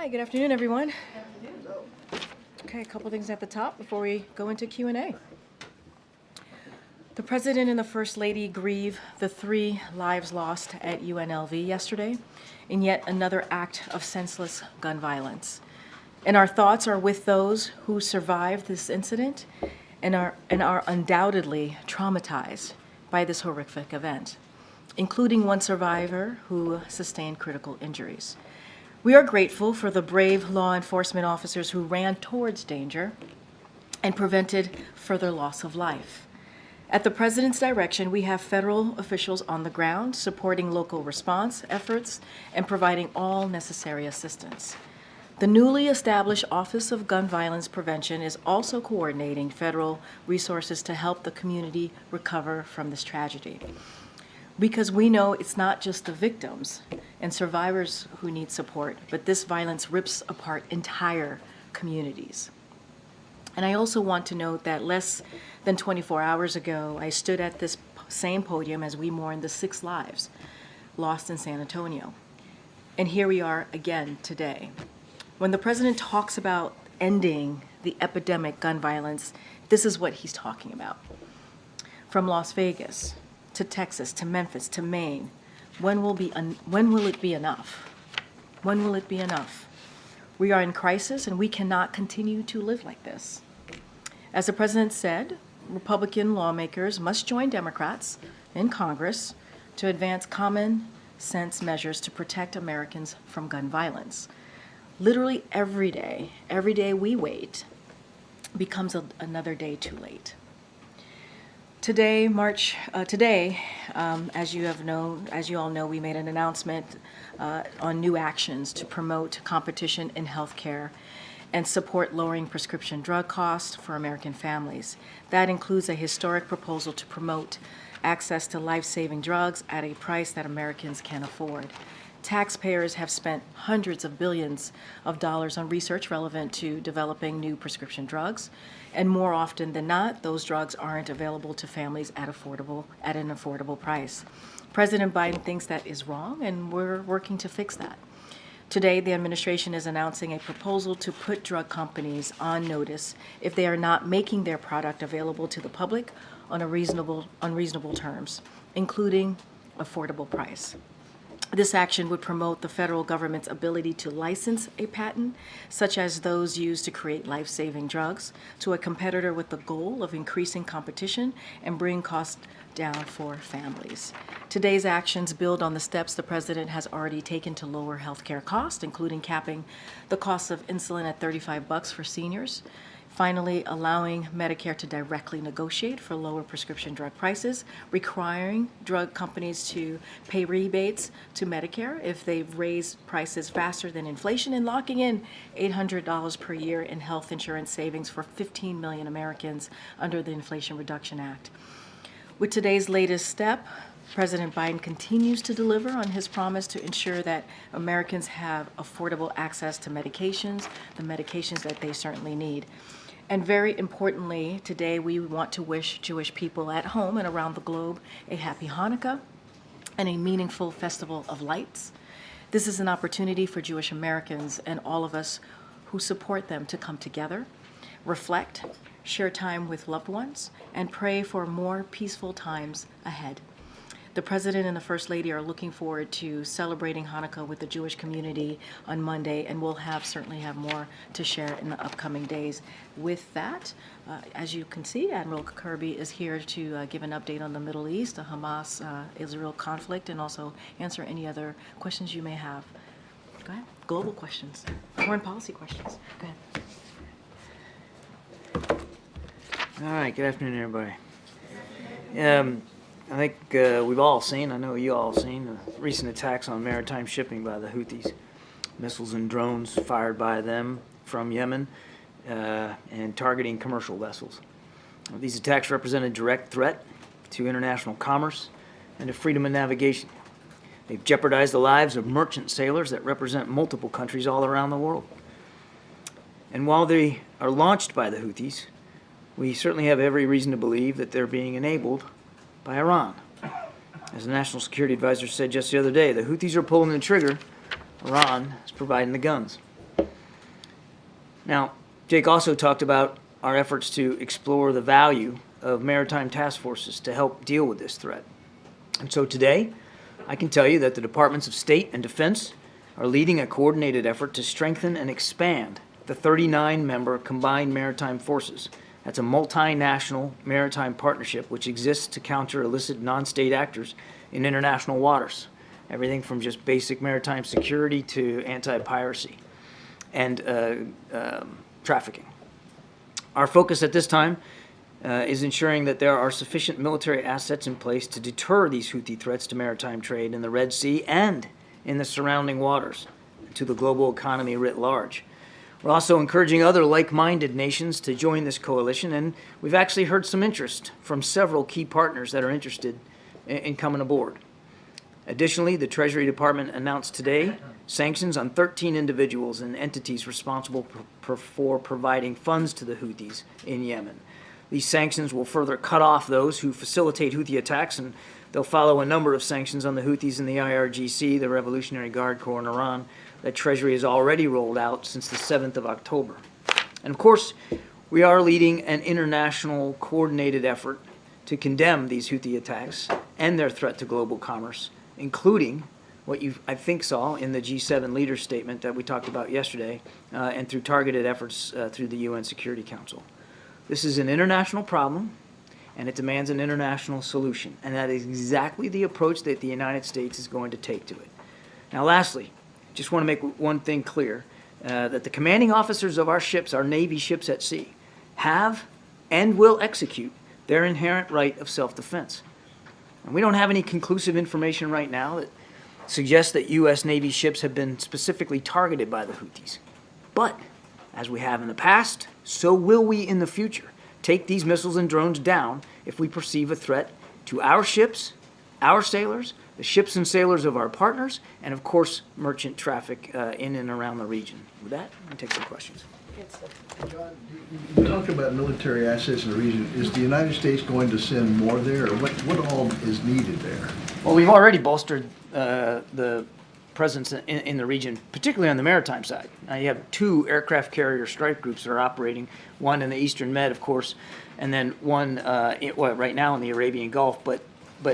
Hi, good afternoon, everyone. Okay, a couple things at the top before we go into Q&A. The President and the First Lady grieve the 3 lives lost at UNLV yesterday in yet another act of senseless gun violence. And our thoughts are with those who survived this incident and are undoubtedly traumatized by this horrific event, including one survivor who sustained critical injuries. We are grateful for the brave law enforcement officers who ran towards danger and prevented further loss of life. At the President's direction, we have federal officials on the ground supporting local response efforts and providing all necessary assistance. The newly established Office of Gun Violence Prevention is also coordinating federal resources to help the community recover from this tragedy. Because we know it's not just the victims and survivors who need support, but this violence rips apart entire communities. And I also want to note that less than 24 hours ago, I stood at this same podium as we mourned the 6 lives lost in San Antonio. And here we are again today. When the President talks about ending the epidemic gun violence, this is what he's talking about. From Las Vegas to Texas, to Memphis, to Maine, when will it be enough? When will it be enough? We are in crisis and we cannot continue to live like this. As the President said, Republican lawmakers must join Democrats in Congress to advance common sense measures to protect Americans from gun violence. Literally every day we wait becomes another day too late. Today, as you all know, we made an announcement on new actions to promote competition in healthcare and support lowering prescription drug costs for American families. That includes a historic proposal to promote access to life-saving drugs at a price that Americans can afford. Taxpayers have spent hundreds of billions of dollars on research relevant to developing new prescription drugs, and more often than not, those drugs aren't available to families at an affordable price. President Biden thinks that is wrong, and we're working to fix that. Today, the administration is announcing a proposal to put drug companies on notice if they are not making their product available to the public on unreasonable terms, including affordable price. This action would promote the federal government's ability to license a patent, such as those used to create life-saving drugs, to a competitor with the goal of increasing competition and bring costs down for families. Today's actions build on the steps the President has already taken to lower healthcare costs, including capping the cost of insulin at $35 for seniors, finally allowing Medicare to directly negotiate for lower prescription drug prices, requiring drug companies to pay rebates to Medicare if they raise prices faster than inflation, and locking in $800 per year in health insurance savings for 15 million Americans under the Inflation Reduction Act. With today's latest step, President Biden continues to deliver on his promise to ensure that Americans have affordable access to medications, the medications that they certainly need. And very importantly, today we want to wish Jewish people at home and around the globe a happy Hanukkah and a meaningful festival of lights. This is an opportunity for Jewish Americans and all of us who support them to come together, reflect, share time with loved ones, and pray for more peaceful times ahead. The President and the First Lady are looking forward to celebrating Hanukkah with the Jewish community on Monday, and we'll certainly have more to share in the upcoming days. With that, as you can see, Admiral Kirby is here to give an update on the Middle East, the Hamas-Israel conflict, and also answer any other questions you may have. Go ahead. Global questions, foreign policy questions. Go ahead. All right, good afternoon, everybody. I think we've all seen, I know you all seen, the recent attacks on maritime shipping by the Houthis. Missiles and drones fired by them from Yemen and targeting commercial vessels. These attacks represent a direct threat to international commerce and to freedom of navigation. They've jeopardized the lives of merchant sailors that represent multiple countries all around the world. And while they are launched by the Houthis, we certainly have every reason to believe that they're being enabled by Iran. As the National Security Advisor said just the other day, the Houthis are pulling the trigger, Iran is providing the guns. Now, Jake also talked about our efforts to explore the value of maritime task forces to help deal with this threat. And so today, I can tell you that the Departments of State and Defense are leading a coordinated effort to strengthen and expand the 39-member Combined Maritime Forces. That's a multinational maritime partnership which exists to counter illicit non-state actors in international waters. Everything from just basic maritime security to anti-piracy and trafficking. Our focus at this time is ensuring that there are sufficient military assets in place to deter these Houthi threats to maritime trade in the Red Sea and in the surrounding waters, to the global economy writ large. We're also encouraging other like-minded nations to join this coalition, and we've actually heard some interest from several key partners that are interested in coming aboard. Additionally, the Treasury Department announced today sanctions on 13 individuals and entities responsible for providing funds to the Houthis in Yemen. These sanctions will further cut off those who facilitate Houthi attacks, and they'll follow a number of sanctions on the Houthis and the IRGC, the Revolutionary Guard Corps in Iran, that Treasury has already rolled out since the 7th of October. And of course, we are leading an international coordinated effort to condemn these Houthi attacks and their threat to global commerce, including what you, I think, saw in the G7 leaders statement that we talked about yesterday, and through targeted efforts through the UN Security Council. This is an international problem, and it demands an international solution, and that is exactly the approach that the United States is going to take to it. Now, lastly, just want to make one thing clear, that the commanding officers of our ships, our Navy ships at sea, have and will execute their inherent right of self-defense. And we don't have any conclusive information right now that suggests that U.S. Navy ships have been specifically targeted by the Houthis. But, as we have in the past, so will we in the future take these missiles and drones down if we perceive a threat to our ships, our sailors, the ships and sailors of our partners, and of course, merchant traffic in and around the region. With that, let me take some questions. John, you talk about military assets in the region. Is the United States going to send more there, or what all is needed there? Well, we've already bolstered the presence in the region, particularly on the maritime side. Now, you have 2 aircraft carrier strike groups that are operating, one in the Eastern Med, of course, and then one right now in the Arabian Gulf. But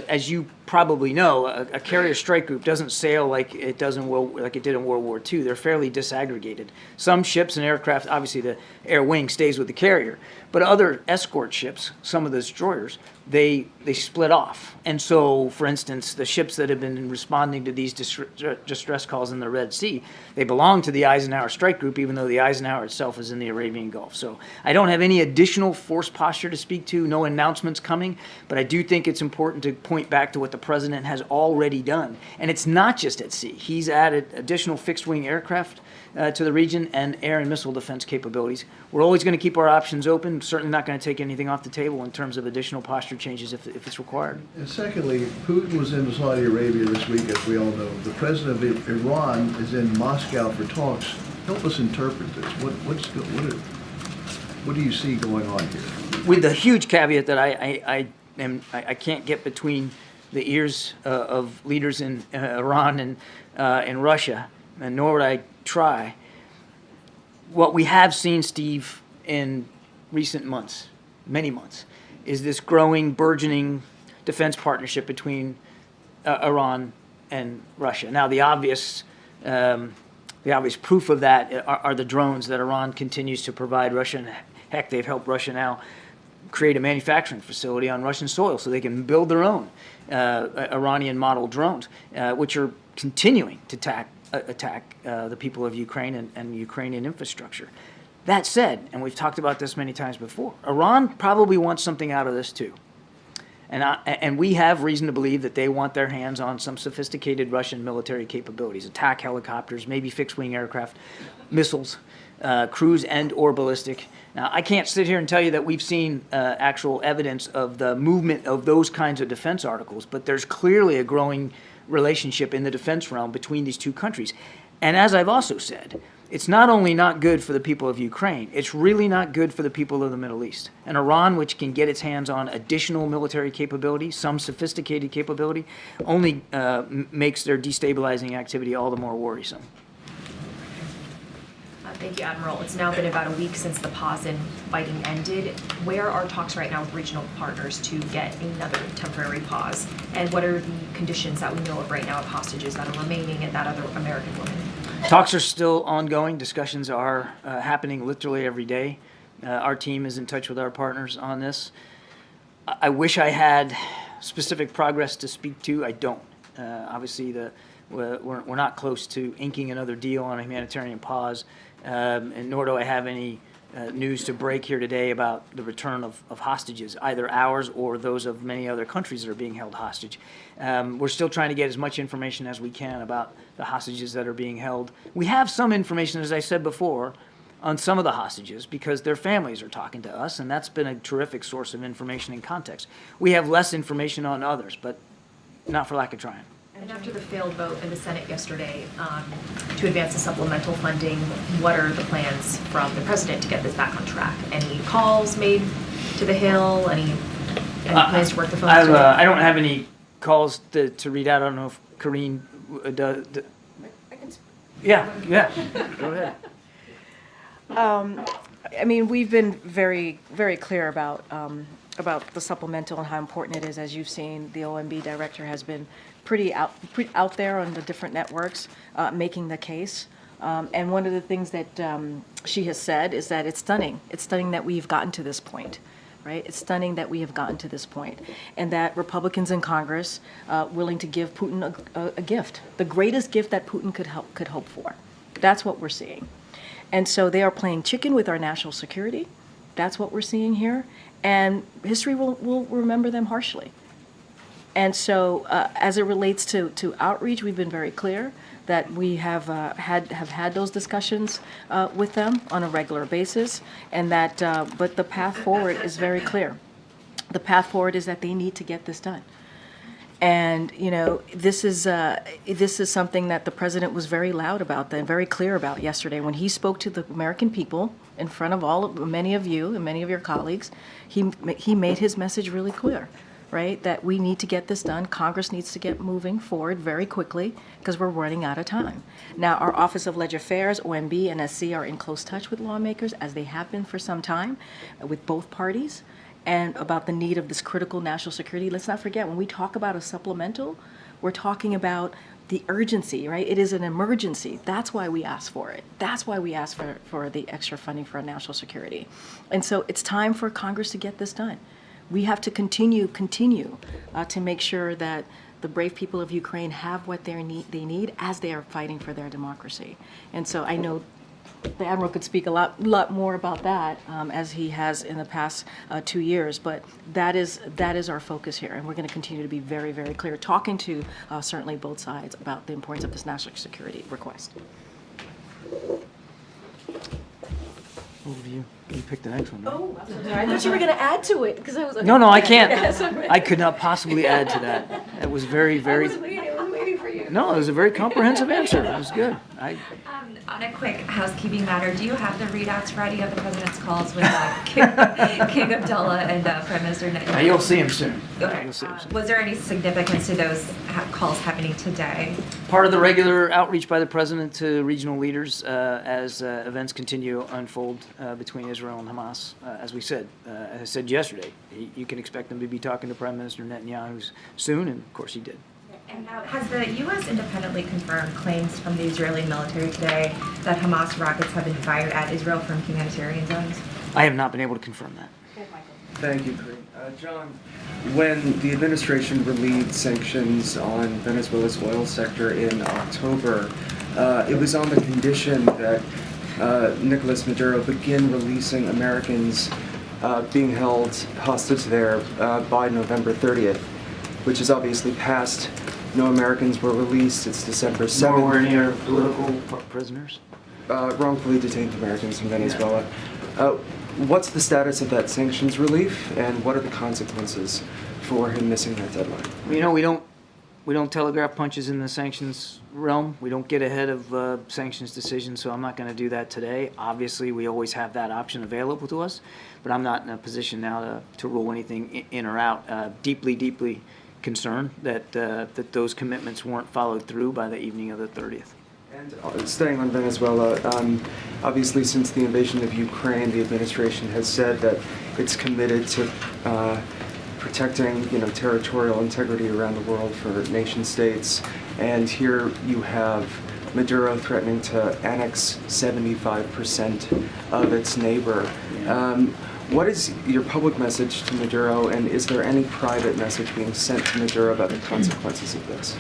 as you probably know, a carrier strike group doesn't sail like it did in World War II. They're fairly disaggregated. Some ships and aircraft, obviously the air wing stays with the carrier, but other escort ships, some of the destroyers, they split off. And so, for instance, the ships that have been responding to these distress calls in the Red Sea, they belong to the Eisenhower strike group, even though the Eisenhower itself is in the Arabian Gulf. So I don't have any additional force posture to speak to, no announcements coming, but I do think it's important to point back to what the president has already done. And it's not just at sea. He's added additional fixed-wing aircraft to the region and air and missile defense capabilities. We're always going to keep our options open, certainly not going to take anything off the table in terms of additional posture changes if it's required. And secondly, Putin was in Saudi Arabia this week, as we all know. The president of Iran is in Moscow for talks. Help us interpret this. What do you see going on here? With the huge caveat that I can't get between the ears of leaders in Iran and Russia, and nor would I try. What we have seen, Steve, in recent months, many months, is this growing, burgeoning defense partnership between Iran and Russia. Now, the obvious proof of that are the drones that Iran continues to provide Russia. And heck, they've helped Russia now create a manufacturing facility on Russian soil so they can build their own Iranian model drones, which are continuing to attack the people of Ukraine and Ukrainian infrastructure. That said, and we've talked about this many times before, Iran probably wants something out of this too. And we have reason to believe that they want their hands on some sophisticated Russian military capabilities, attack helicopters, maybe fixed-wing aircraft, missiles, cruise and or ballistic. Now, I can't sit here and tell you that we've seen actual evidence of the movement of those kinds of defense articles, but there's clearly a growing relationship in the defense realm between these two countries. And as I've also said, it's not only not good for the people of Ukraine, it's really not good for the people of the Middle East. And Iran, which can get its hands on additional military capability, some sophisticated capability, only makes their destabilizing activity all the more worrisome. Thank you, Admiral. It's now been about a week since the pause in fighting ended. Where are talks right now with regional partners to get another temporary pause? And what are the conditions that we know of right now of hostages that are remaining and that other American woman? Talks are still ongoing. Discussions are happening literally every day. Our team is in touch with our partners on this. I wish I had specific progress to speak to. I don't. Obviously, we're not close to inking another deal on a humanitarian pause, and nor do I have any news to break here today about the return of hostages, either ours or those of many other countries that are being held hostage. We're still trying to get as much information as we can about the hostages that are being held. We have some information, as I said before, on some of the hostages because their families are talking to us, and that's been a terrific source of information and context. We have less information on others, but not for lack of trying. And after the failed vote in the Senate yesterday to advance the supplemental funding, what are the plans from the president to get this back on track? Any calls made to the Hill? Any plans to work the phones today? I don't have any calls to read out. I don't know if Karine does. I can speak. Yeah, go ahead. I mean, we've been very, very clear about the supplemental and how important it is. As you've seen, the OMB director has been pretty out there on the different networks making the case. And one of the things that she has said is that it's stunning. It's stunning that we've gotten to this point, right? It's stunning that we have gotten to this point, and that Republicans in Congress willing to give Putin a gift, the greatest gift that Putin could hope for. That's what we're seeing. And so they are playing chicken with our national security. That's what we're seeing here. And history will remember them harshly. And so as it relates to outreach, we've been very clear that we have had those discussions with them on a regular basis, and that but the path forward is very clear. The path forward is that they need to get this done. And this is something that the president was very loud about and very clear about yesterday when he spoke to the American people in front of many of you and many of your colleagues. He made his message really clear, right? That we need to get this done. Congress needs to get moving forward very quickly because we're running out of time. Now, our Office of Legislative Affairs, OMB, and SC are in close touch with lawmakers, as they have been for some time, with both parties, and about the need of this critical national security. Let's not forget, when we talk about a supplemental, we're talking about the urgency, right? It is an emergency. That's why we ask for it. That's why we ask for the extra funding for national security. And so it's time for Congress to get this done. We have to continue to make sure that the brave people of Ukraine have what they need as they are fighting for their democracy. And so I know the Admiral could speak a lot more about that as he has in the past 2 years, but that is our focus here, and we're going to continue to be very, very clear, talking to certainly both sides about the importance of this national security request. Over to you. You pick the next one. Right? Oh, I thought you were going to add to it because I was. Okay. No, I can't. I could not possibly add to that. It was very, very. I was waiting for you. No, it was a very comprehensive answer. It was good. On a quick housekeeping matter, do you have the readouts ready of the president's calls with King Abdullah and Prime Minister Netanyahu? You'll see him soon. Okay. You'll see him soon. Was there any significance to those calls happening today? Part of the regular outreach by the president to regional leaders as events continue to unfold between Israel and Hamas. As I said yesterday, you can expect them to be talking to Prime Minister Netanyahu soon, and of course he did. And now, has the U.S. independently confirmed claims from the Israeli military today that Hamas rockets have been fired at Israel from humanitarian zones? I have not been able to confirm that. Thank you, Karine. John, when the administration relieved sanctions on Venezuela's oil sector in October, it was on the condition that Nicolas Maduro begin releasing Americans being held hostage there by November 30th, which is obviously passed. No Americans were released. It's December 7th. Nowhere near political prisoners? Wrongfully detained Americans in Venezuela. What's the status of that sanctions relief, and what are the consequences for him missing that deadline? We don't telegraph punches in the sanctions realm. We don't get ahead of sanctions decisions, so I'm not going to do that today. Obviously, we always have that option available to us, but I'm not in a position now to rule anything in or out. Deeply concerned that those commitments weren't followed through by the evening of the 30th. And staying on Venezuela, obviously since the invasion of Ukraine, the administration has said that it's committed to protecting, territorial integrity around the world for nation states. And here you have Maduro threatening to annex 75% of its neighbor. What is your public message to Maduro, and is there any private message being sent to Maduro about the consequences of this?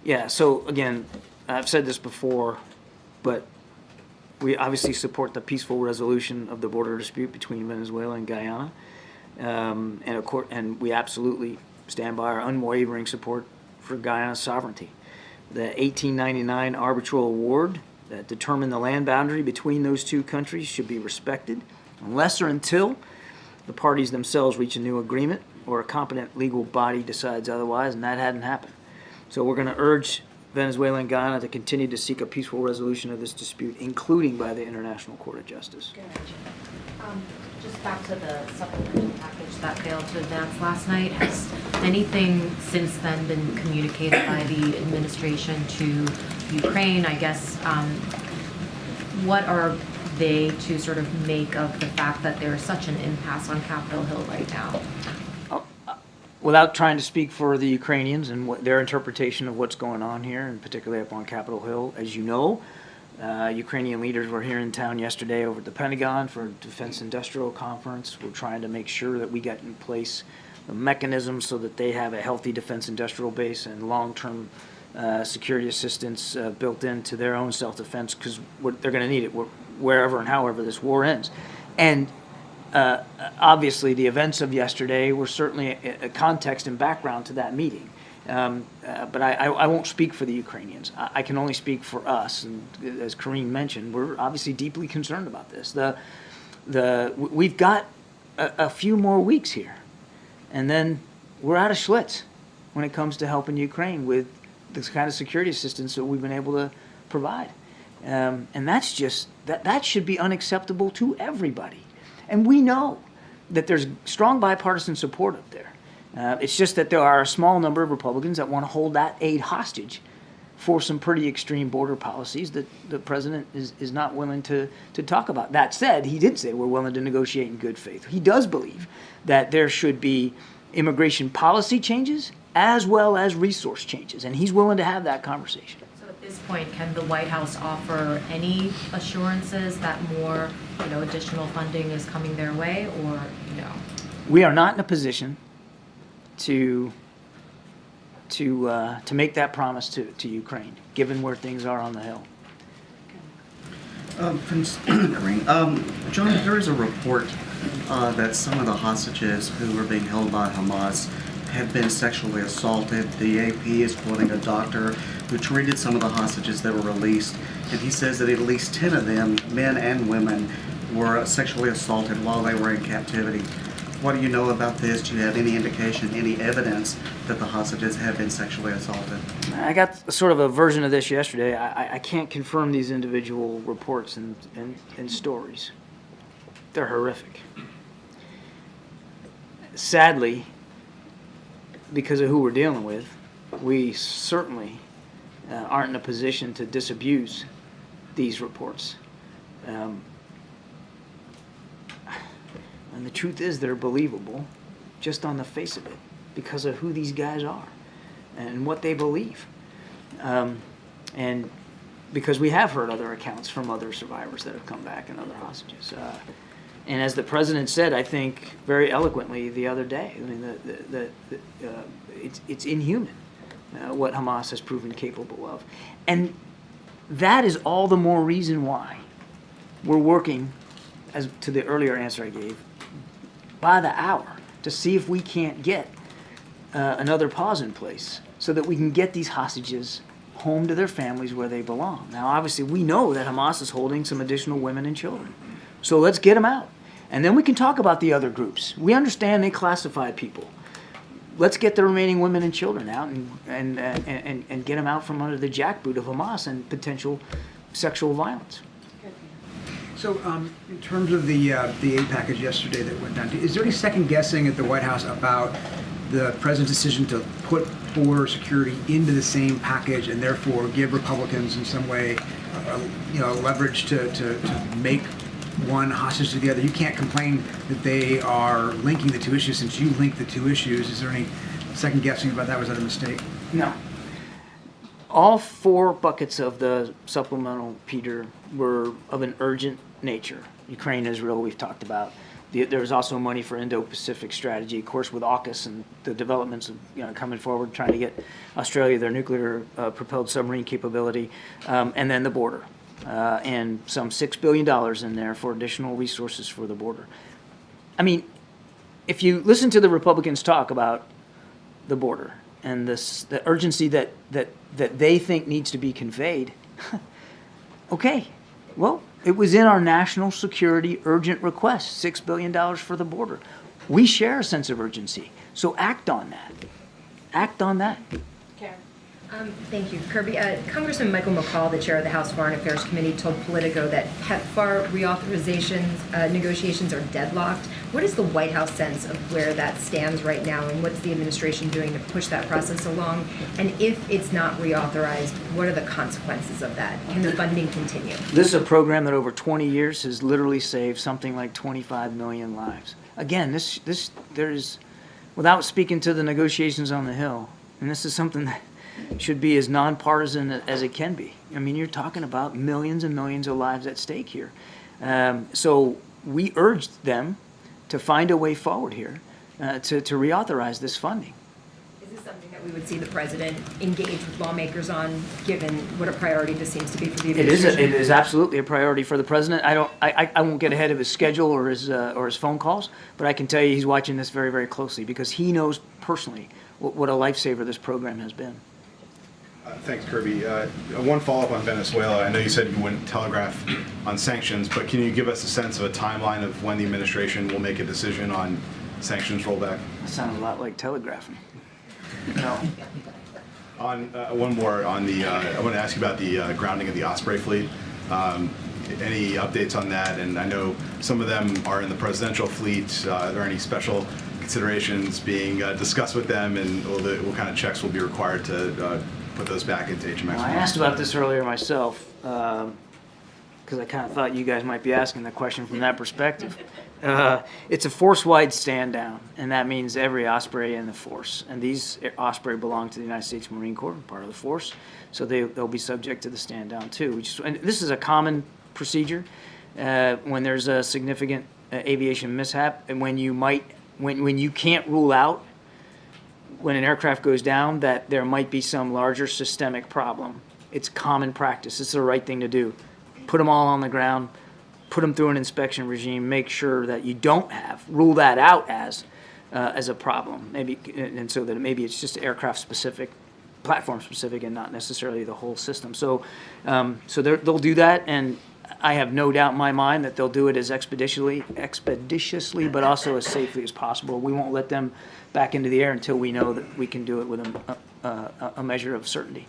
Yeah, so again, I've said this before, but we obviously support the peaceful resolution of the border dispute between Venezuela and Guyana. And we absolutely stand by our unwavering support for Guyana's sovereignty. The 1899 arbitral award that determined the land boundary between those two countries should be respected unless or until the parties themselves reach a new agreement or a competent legal body decides otherwise, and that hadn't happened. So we're going to urge Venezuela and Guyana to continue to seek a peaceful resolution of this dispute, including by the International Court of Justice. Just back to the supplemental package that failed to advance last night, has anything since then been communicated by the administration to Ukraine? I guess, what are they to sort of make of the fact that there is such an impasse on Capitol Hill right now? Without trying to speak for the Ukrainians and what their interpretation of what's going on here, and particularly up on Capitol Hill, as you know, Ukrainian leaders were here in town yesterday over at the Pentagon for a Defense Industrial Conference. We're trying to make sure that we get in place the mechanisms so that they have a healthy defense industrial base and long-term security assistance built into their own self-defense, because they're going to need it wherever and however this war ends. And obviously, the events of yesterday were certainly a context and background to that meeting. But I won't speak for the Ukrainians. I can only speak for us. And as Karine mentioned, we're obviously deeply concerned about this. We've got a few more weeks here, and then we're out of Schlitz when it comes to helping Ukraine with this kind of security assistance that we've been able to provide. And that's just, that should be unacceptable to everybody. And we know that there's strong bipartisan support up there. It's just that there are a small number of Republicans that want to hold that aid hostage for some pretty extreme border policies that the president is not willing to talk about. That said, he did say we're willing to negotiate in good faith. He does believe that there should be immigration policy changes as well as resource changes, and he's willing to have that conversation. So at this point, can the White House offer any assurances that more, additional funding is coming their way, or no? We are not in a position to make that promise to Ukraine, given where things are on the Hill. Karine, John, there is a report that some of the hostages who were being held by Hamas had been sexually assaulted. The AP is quoting a doctor who treated some of the hostages that were released, and he says that at least 10 of them, men and women, were sexually assaulted while they were in captivity. What do you know about this? Do you have any indication, any evidence that the hostages have been sexually assaulted? I got sort of a version of this yesterday. I can't confirm these individual reports and stories. They're horrific. Sadly, because of who we're dealing with, we certainly aren't in a position to disabuse these reports. And the truth is they're believable just on the face of it because of who these guys are and what they believe. And because we have heard other accounts from other survivors that have come back and other hostages. And as the president said, I think very eloquently the other day, I mean, it's inhuman what Hamas has proven capable of. And that is all the more reason why we're working, as to the earlier answer I gave, by the hour to see if we can't get another pause in place so that we can get these hostages home to their families where they belong. Now, obviously, we know that Hamas is holding some additional women and children. So let's get them out. And then we can talk about the other groups. We understand they classified people. Let's get the remaining women and children out and get them out from under the jackboot of Hamas and potential sexual violence. So, in terms of the aid package yesterday that went down, is there any second guessing at the White House about the president's decision to put border security into the same package and therefore give Republicans in some way, leverage to make one hostage to the other? You can't complain that they are linking the two issues since you linked the two issues. Is there any second guessing about that? Was that a mistake? No. All 4 buckets of the supplemental, Peter, were of an urgent nature. Ukraine, Israel, we've talked about. There's also money for Indo-Pacific strategy, of course, with AUKUS and the developments of coming forward, trying to get Australia their nuclear propelled submarine capability, and then the border, and some $6 billion in there for additional resources for the border. I mean, if you listen to the Republicans talk about the border and the urgency that they think needs to be conveyed, okay, well, it was in our national security urgent request, $6 billion for the border. We share a sense of urgency, so act on that. Act on that. Thank you. Kirby, Congressman Michael McCall, the chair of the House Foreign Affairs Committee, told Politico that PEPFAR reauthorizations negotiations are deadlocked. What is the White House sense of where that stands right now, and what's the administration doing to push that process along? And if it's not reauthorized, what are the consequences of that? Can the funding continue? This is a program that over 20 years has literally saved something like 25 million lives. Again, there's, without speaking to the negotiations on the Hill, and this is something that should be as nonpartisan as it can be. I mean, you're talking about millions and millions of lives at stake here. So we urged them to find a way forward here to reauthorize this funding. Is this something that we would see the president engage with lawmakers on, given what a priority this seems to be for the administration? It is absolutely a priority for the president. I won't get ahead of his schedule or his phone calls, but I can tell you he's watching this very, very closely because he knows personally what a lifesaver this program has been. Thanks, Kirby. One follow-up on Venezuela. I know you said you wouldn't telegraph on sanctions, but can you give us a sense of a timeline of when the administration will make a decision on sanctions rollback? That sounds a lot like telegraphing. No. On one more on the, I want to ask you about the grounding of the Osprey fleet. Any updates on that? And I know some of them are in the presidential fleet. Are there any special considerations being discussed with them, and what kind of checks will be required to put those back into HMX? I asked about this earlier myself because I kind of thought you guys might be asking the question from that perspective. It's a force-wide stand down, and that means every Osprey in the force. And these Osprey belong to the United States Marine Corps, part of the force, so they'll be subject to the stand down too. And this is a common procedure when there's a significant aviation mishap, and when you can't rule out when an aircraft goes down that there might be some larger systemic problem. It's common practice. It's the right thing to do. Put them all on the ground, put them through an inspection regime, make sure that you don't rule that out as a problem. Maybe, and so that maybe it's just aircraft specific, platform specific, and not necessarily the whole system. So they'll do that, and I have no doubt in my mind that they'll do it as expeditiously, but also as safely as possible. We won't let them back into the air until we know that we can do it with a measure of certainty.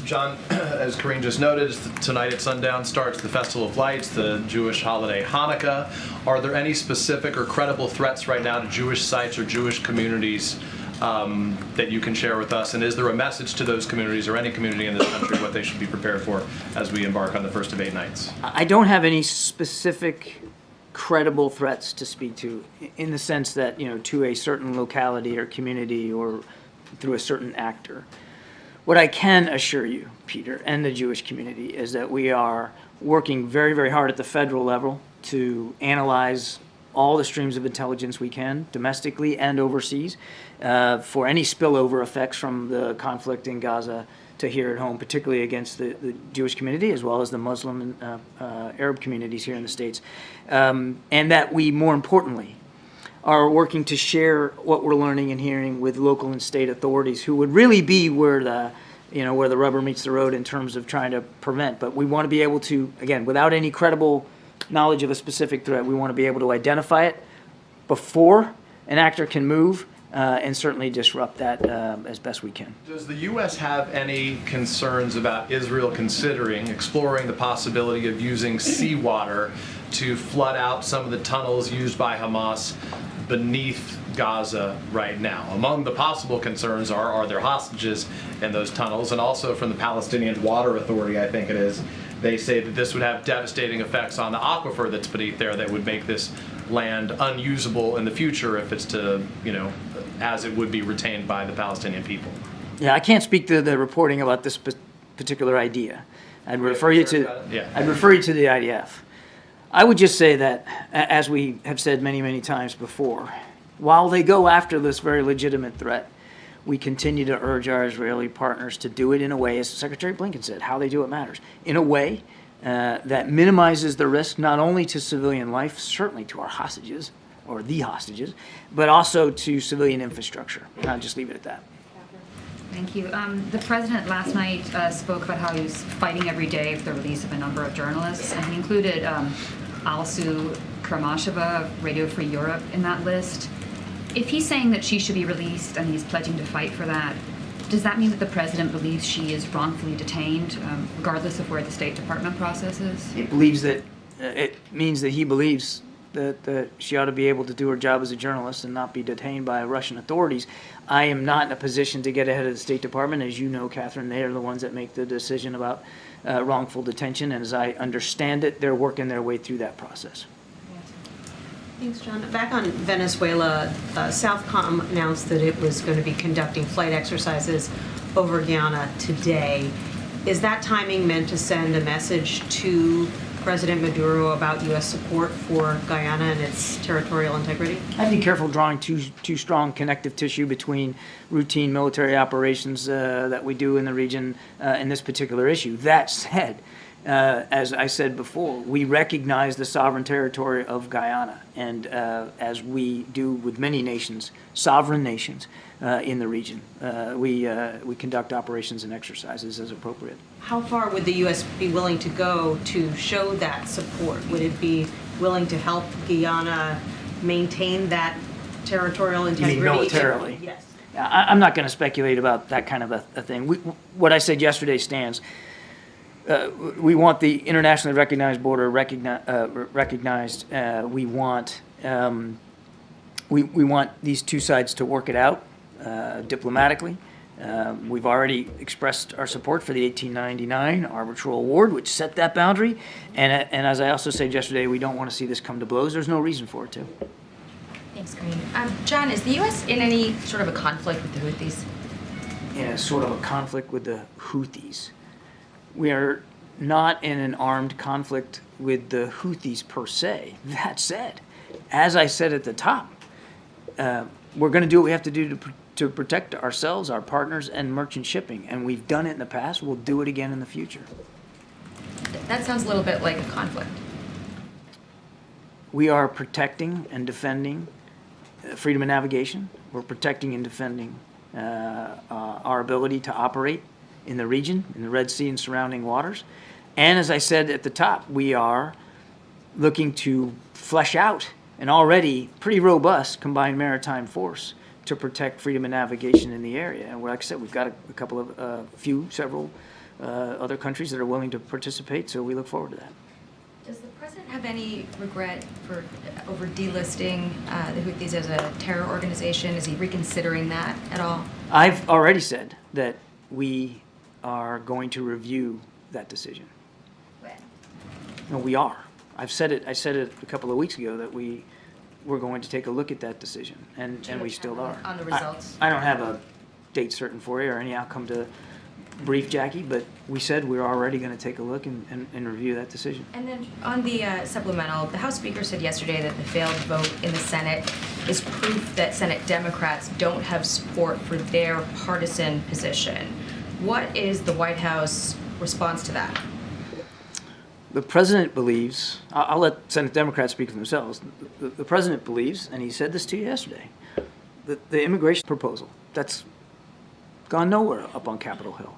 John, as Karine just noted, tonight at sundown starts the Festival of Lights, the Jewish holiday Hanukkah. Are there any specific or credible threats right now to Jewish sites or Jewish communities that you can share with us? And is there a message to those communities or any community in this country what they should be prepared for as we embark on the first of 8 nights? I don't have any specific credible threats to speak to in the sense that, to a certain locality or community or through a certain actor. What I can assure you, Peter, and the Jewish community is that we are working very, very hard at the federal level to analyze all the streams of intelligence we can, domestically and overseas, for any spillover effects from the conflict in Gaza to here at home, particularly against the Jewish community as well as the Muslim and Arab communities here in the States. And that we, more importantly, are working to share what we're learning and hearing with local and state authorities who would really be where the rubber meets the road in terms of trying to prevent. But we want to be able to, again, without any credible knowledge of a specific threat, we want to be able to identify it before an actor can move and certainly disrupt that as best we can. Does the U.S. have any concerns about Israel exploring the possibility of using seawater to flood out some of the tunnels used by Hamas beneath Gaza right now. Among the possible concerns are there hostages in those tunnels? And also from the Palestinian Water Authority, I think it is, they say that this would have devastating effects on the aquifer that's beneath there that would make this land unusable in the future if it's to, as it would be retained by the Palestinian people. Yeah, I can't speak to the reporting about this particular idea. I'd refer you to the IDF. I would just say that, as we have said many, many times before, while they go after this very legitimate threat, we continue to urge our Israeli partners to do it in a way, as Secretary Blinken said, how they do it matters, in a way that minimizes the risk not only to civilian life, certainly to our hostages, or the hostages, but also to civilian infrastructure. And I'll just leave it at that. Thank you. The president last night spoke about how he was fighting every day for the release of a number of journalists, and he included Alsu Kramasheva of Radio Free Europe in that list. If he's saying that she should be released and he's pledging to fight for that, does that mean that the president believes she is wrongfully detained, regardless of where the State Department process is? It means that he believes that she ought to be able to do her job as a journalist and not be detained by Russian authorities. I am not in a position to get ahead of the State Department. As you know, Catherine, they are the ones that make the decision about wrongful detention, and as I understand it, they're working their way through that process. Thanks, John. Back on Venezuela, Southcom announced that it was going to be conducting flight exercises over Guyana today. Is that timing meant to send a message to President Maduro about U.S. support for Guyana and its territorial integrity? I'd be careful drawing too strong connective tissue between routine military operations that we do in the region and this particular issue. That said, as I said before, we recognize the sovereign territory of Guyana, and as we do with many nations, sovereign nations in the region, we conduct operations and exercises as appropriate. How far would the U.S. be willing to go to show that support? Would it be willing to help Guyana maintain that territorial integrity? You mean militarily? Yes. I'm not going to speculate about that kind of a thing. What I said yesterday stands. We want the internationally recognized border recognized. We want these two sides to work it out diplomatically. We've already expressed our support for the 1899 arbitral award, which set that boundary. And as I also said yesterday, we don't want to see this come to blows. There's no reason for it to. Thanks, Karine. John, is the U.S. in any sort of a conflict with the Houthis? In a sort of a conflict with the Houthis. We are not in an armed conflict with the Houthis per se. That said, as I said at the top, we're going to do what we have to do to protect ourselves, our partners, and merchant shipping. And we've done it in the past. We'll do it again in the future. That sounds a little bit like a conflict. We are protecting and defending freedom of navigation. We're protecting and defending our ability to operate in the region, in the Red Sea and surrounding waters. And as I said at the top, we are looking to flesh out an already pretty robust combined maritime force to protect freedom of navigation in the area. And like I said, we've got a couple of, several other countries that are willing to participate, so we look forward to that. Does the president have any regret over delisting the Houthis as a terror organization? Is he reconsidering that at all? I've already said that we are going to review that decision. When? No, we are. I said it a couple of weeks ago that we're going to take a look at that decision, and we still are. On the results? I don't have a date certain for you or any outcome to brief Jackie, but we said we're already going to take a look and review that decision. And then on the supplemental, the House Speaker said yesterday that the failed vote in the Senate is proof that Senate Democrats don't have support for their partisan position. What is the White House response to that? The president believes, I'll let Senate Democrats speak for themselves. The president believes, and he said this to you yesterday, that the immigration proposal, that's gone nowhere up on Capitol Hill.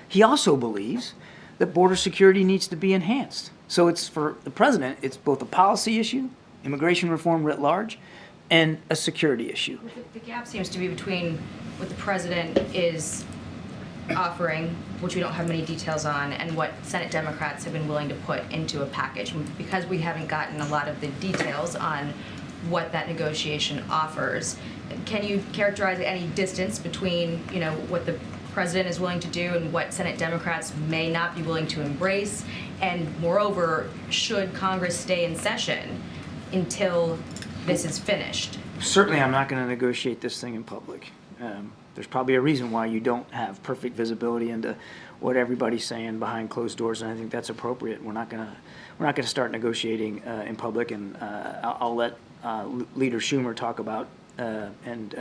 He also believes that border security needs to be enhanced. So it's for the president, it's both a policy issue, immigration reform writ large, and a security issue. The gap seems to be between what the president is offering, which we don't have many details on, and what Senate Democrats have been willing to put into a package. Because we haven't gotten a lot of the details on what that negotiation offers. Can you characterize any distance between, you know, what the president is willing to do and what Senate Democrats may not be willing to embrace? And moreover, should Congress stay in session until this is finished? Certainly, I'm not going to negotiate this thing in public. There's probably a reason why you don't have perfect visibility into what everybody's saying behind closed doors, and I think that's appropriate. We're not going to start negotiating in public, and I'll let Leader Schumer talk about and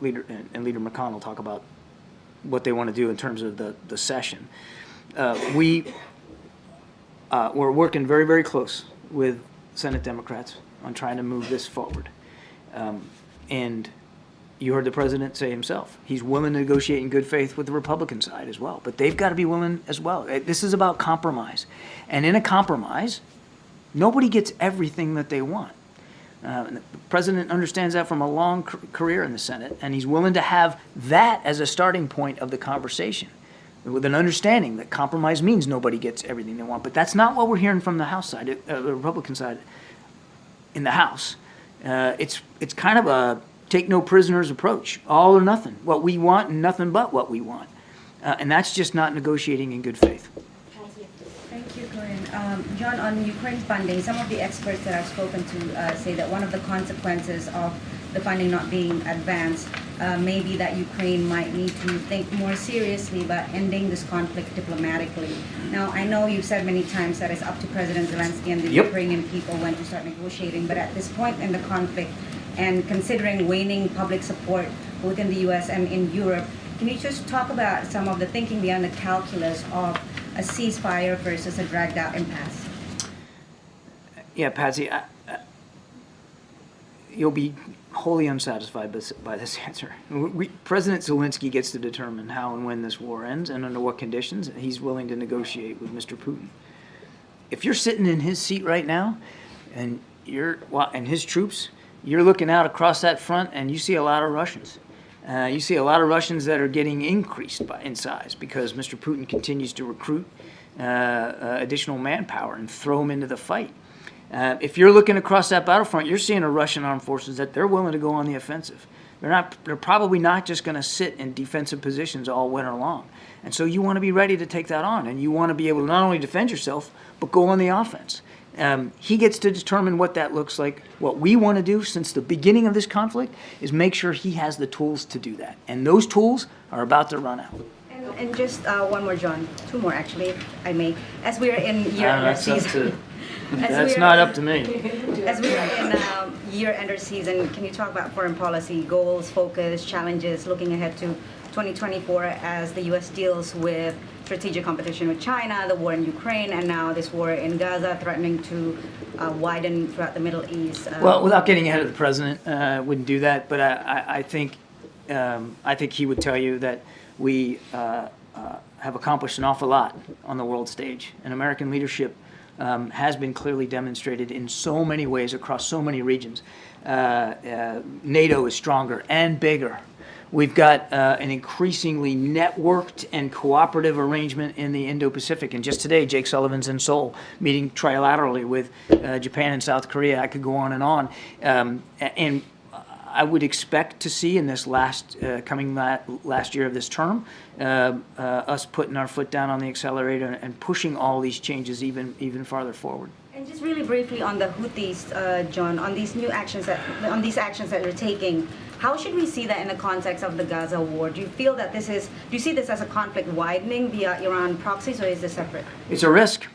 Leader McConnell talk about what they want to do in terms of the session. We're working very, very close with Senate Democrats on trying to move this forward. And you heard the president say himself, he's willing to negotiate in good faith with the Republican side as well. But they've got to be willing as well. This is about compromise. And in a compromise, nobody gets everything that they want. The president understands that from a long career in the Senate, and he's willing to have that as a starting point of the conversation, with an understanding that compromise means nobody gets everything they want. But that's not what we're hearing from the House side, the Republican side in the House. It's kind of a take no prisoners approach, all or nothing, what we want and nothing but what we want. And that's just not negotiating in good faith. Thank you, Karine. John, on Ukraine funding, some of the experts that I've spoken to say that one of the consequences of the funding not being advanced may be that Ukraine might need to think more seriously about ending this conflict diplomatically. Now, I know you've said many times that it's up to President Zelensky and the Ukrainian people when to start negotiating, but at this point in the conflict, and considering waning public support both in the U.S. and in Europe, can you just talk about some of the thinking behind the calculus of a ceasefire versus a dragged-out impasse? Yeah, Patsy, you'll be wholly unsatisfied by this answer. President Zelensky gets to determine how and when this war ends and under what conditions he's willing to negotiate with Mr. Putin. If you're sitting in his seat right now and his troops, you're looking out across that front and you see a lot of Russians. You see a lot of Russians that are getting increased in size because Mr. Putin continues to recruit additional manpower and throw them into the fight. If you're looking across that battlefront, you're seeing a Russian armed forces that they're willing to go on the offensive. They're probably not just going to sit in defensive positions all winter long. And so you want to be ready to take that on, and you want to be able to not only defend yourself, but go on the offense. He gets to determine what that looks like. What we want to do since the beginning of this conflict is make sure he has the tools to do that. And those tools are about to run out. And just one more, John. Two more, actually, if I may. As we are in year-end season. That's not up to me. As we are in year-ender season, can you talk about foreign policy goals, focus, challenges, looking ahead to 2024 as the U.S. deals with strategic competition with China, the war in Ukraine, and now this war in Gaza threatening to widen throughout the Middle East? Well, without getting ahead of the president, wouldn't do that. But I think he would tell you that we have accomplished an awful lot on the world stage, and American leadership has been clearly demonstrated in so many ways across so many regions. NATO is stronger and bigger. We've got an increasingly networked and cooperative arrangement in the Indo-Pacific. And just today, Jake Sullivan's in Seoul meeting trilaterally with Japan and South Korea. I could go on. And I would expect to see in this last year of this term, us putting our foot down on the accelerator and pushing all these changes even farther forward. And just really briefly on the Houthis, John, on these actions that you're taking, how should we see that in the context of the Gaza war? Do you feel that do you see this as a conflict widening via Iran proxies, or is this separate? It's a risk.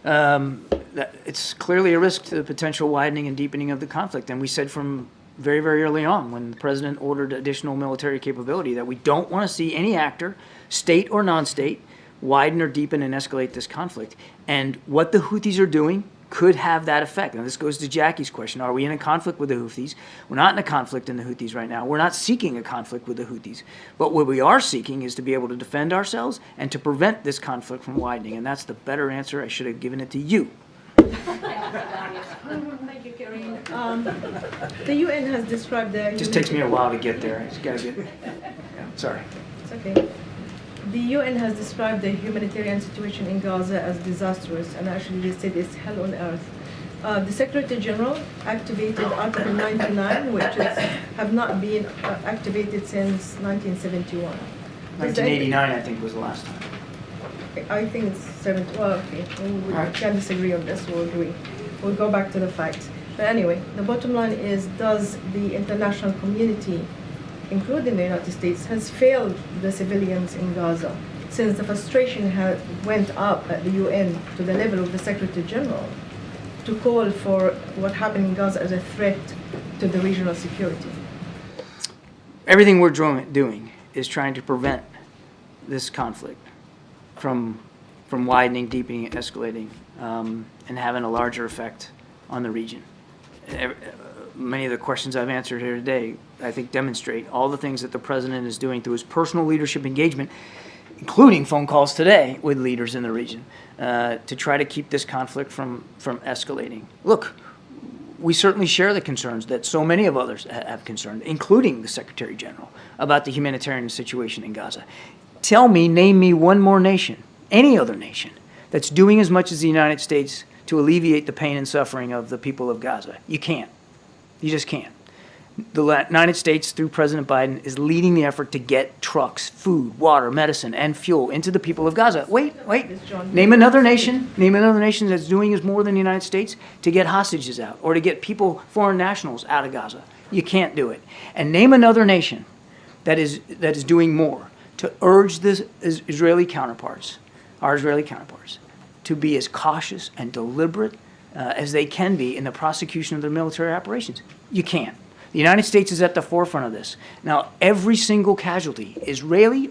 It's clearly a risk to the potential widening and deepening of the conflict. And we said from very, very early on when the president ordered additional military capability that we don't want to see any actor, state or non-state, widen or deepen and escalate this conflict. And what the Houthis are doing could have that effect. Now, this goes to Jackie's question. Are we in a conflict with the Houthis? We're not in a conflict in the Houthis right now. We're not seeking a conflict with the Houthis. But what we are seeking is to be able to defend ourselves and to prevent this conflict from widening. And that's the better answer. I should have given it to you. Thank you, Karine. The UN has described the... It just takes me a while to get there. I just gotta get... Yeah, sorry. It's okay. The UN has described the humanitarian situation in Gaza as disastrous, and actually they said it's hell on earth. The Secretary General activated Article 99, which have not been activated since 1971. 1989, I think, was the last time. I think it's 70. Well, okay, we can disagree on this. We'll agree. We'll go back to the facts. But anyway, the bottom line is: does the international community, including the United States, has failed the civilians in Gaza since the frustration went up at the UN to the level of the Secretary General to call for what happened in Gaza as a threat to the regional security? Everything we're doing is trying to prevent this conflict from widening, deepening, escalating, and having a larger effect on the region. Many of the questions I've answered here today, I think, demonstrate all the things that the president is doing through his personal leadership engagement, including phone calls today with leaders in the region, to try to keep this conflict from escalating. Look, we certainly share the concerns that so many of others have concerned, including the Secretary General, about the humanitarian situation in Gaza. Name me one more nation, any other nation, that's doing as much as the United States to alleviate the pain and suffering of the people of Gaza. You can't. You just can't. The United States, through President Biden, is leading the effort to get trucks, food, water, medicine, and fuel into the people of Gaza. Wait. Name another nation that's doing as more than the United States to get hostages out or to get people, foreign nationals, out of Gaza. You can't do it. And name another nation that is doing more to urge the Israeli counterparts, our Israeli counterparts, to be as cautious and deliberate as they can be in the prosecution of their military operations. You can't. The United States is at the forefront of this. Now, every single casualty, Israeli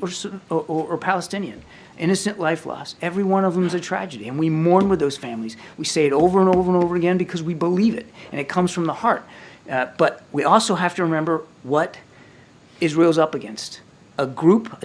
or Palestinian, innocent life loss, every one of them is a tragedy, and we mourn with those families. We say it over and over and over again because we believe it, and it comes from the heart. But we also have to remember what Israel's up against. A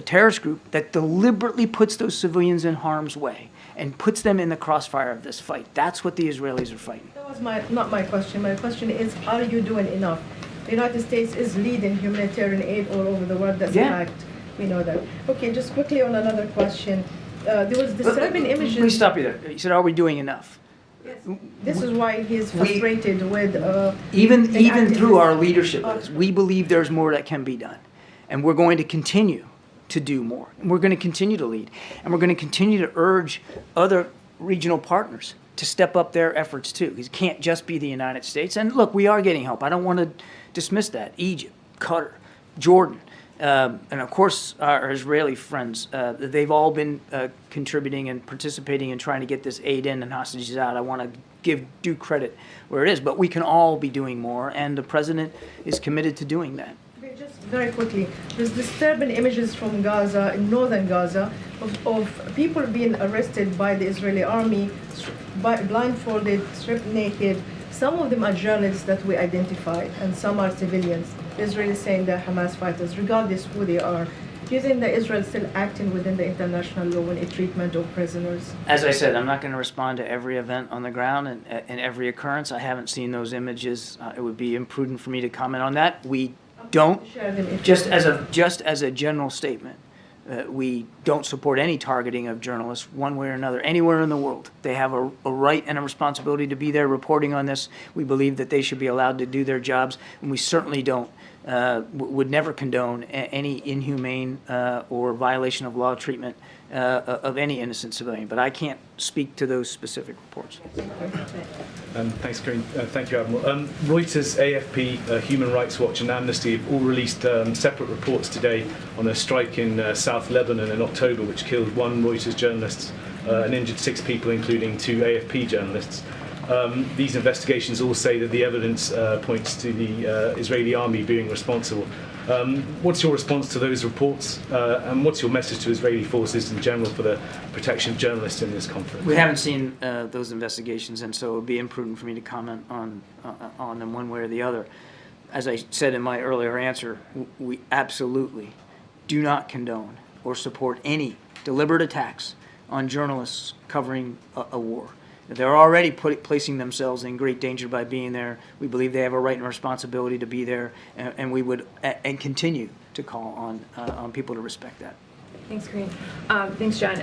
terrorist group, that deliberately puts those civilians in harm's way and puts them in the crossfire of this fight. That's what the Israelis are fighting. That was not my question. My question is, are you doing enough? The United States is leading humanitarian aid all over the world. That's a fact. We know that. Okay, just quickly on another question. There was disturbing images. Please stop you there. You said, are we doing enough? Yes. This is why he's frustrated with... even through our leadership, we believe there's more that can be done. And we're going to continue to do more. And we're going to continue to lead. And we're going to continue to urge other regional partners to step up their efforts too. It can't just be the United States. And look, we are getting help. I don't want to dismiss that. Egypt, Qatar, Jordan, and of course our Israeli friends. They've all been contributing and participating in trying to get this aid in and hostages out. I want to give due credit where it is. But we can all be doing more, and the president is committed to doing that. Just very quickly, there's disturbing images from Gaza, in northern Gaza, of people being arrested by the Israeli army, blindfolded, stripped naked. Some of them are journalists that we identified, and some are civilians. The Israelis saying they're Hamas fighters, regardless who they are. Do you think that Israel is still acting within the international law in its treatment of prisoners? As I said, I'm not going to respond to every event on the ground and every occurrence. I haven't seen those images. It would be imprudent for me to comment on that. We don't, just as a general statement, we don't support any targeting of journalists one way or another anywhere in the world. They have a right and a responsibility to be there reporting on this. We believe that they should be allowed to do their jobs, and we certainly would never condone any inhumane or violation of law treatment of any innocent civilian. But I can't speak to those specific reports. Thanks, Karine. Thank you, Admiral. Reuters, AFP, Human Rights Watch and Amnesty have all released separate reports today on a strike in South Lebanon in October, which killed one Reuters journalist and injured 6 people, including 2 AFP journalists. These investigations all say that the evidence points to the Israeli army being responsible. What's your response to those reports, and what's your message to Israeli forces in general for the protection of journalists in this conflict? We haven't seen those investigations, and so it would be imprudent for me to comment on them one way or the other. As I said in my earlier answer, we absolutely do not condone or support any deliberate attacks on journalists covering a war. They're already placing themselves in great danger by being there. We believe they have a right and responsibility to be there, and we would and continue to call on people to respect that. Thanks, Karine. Thanks, John.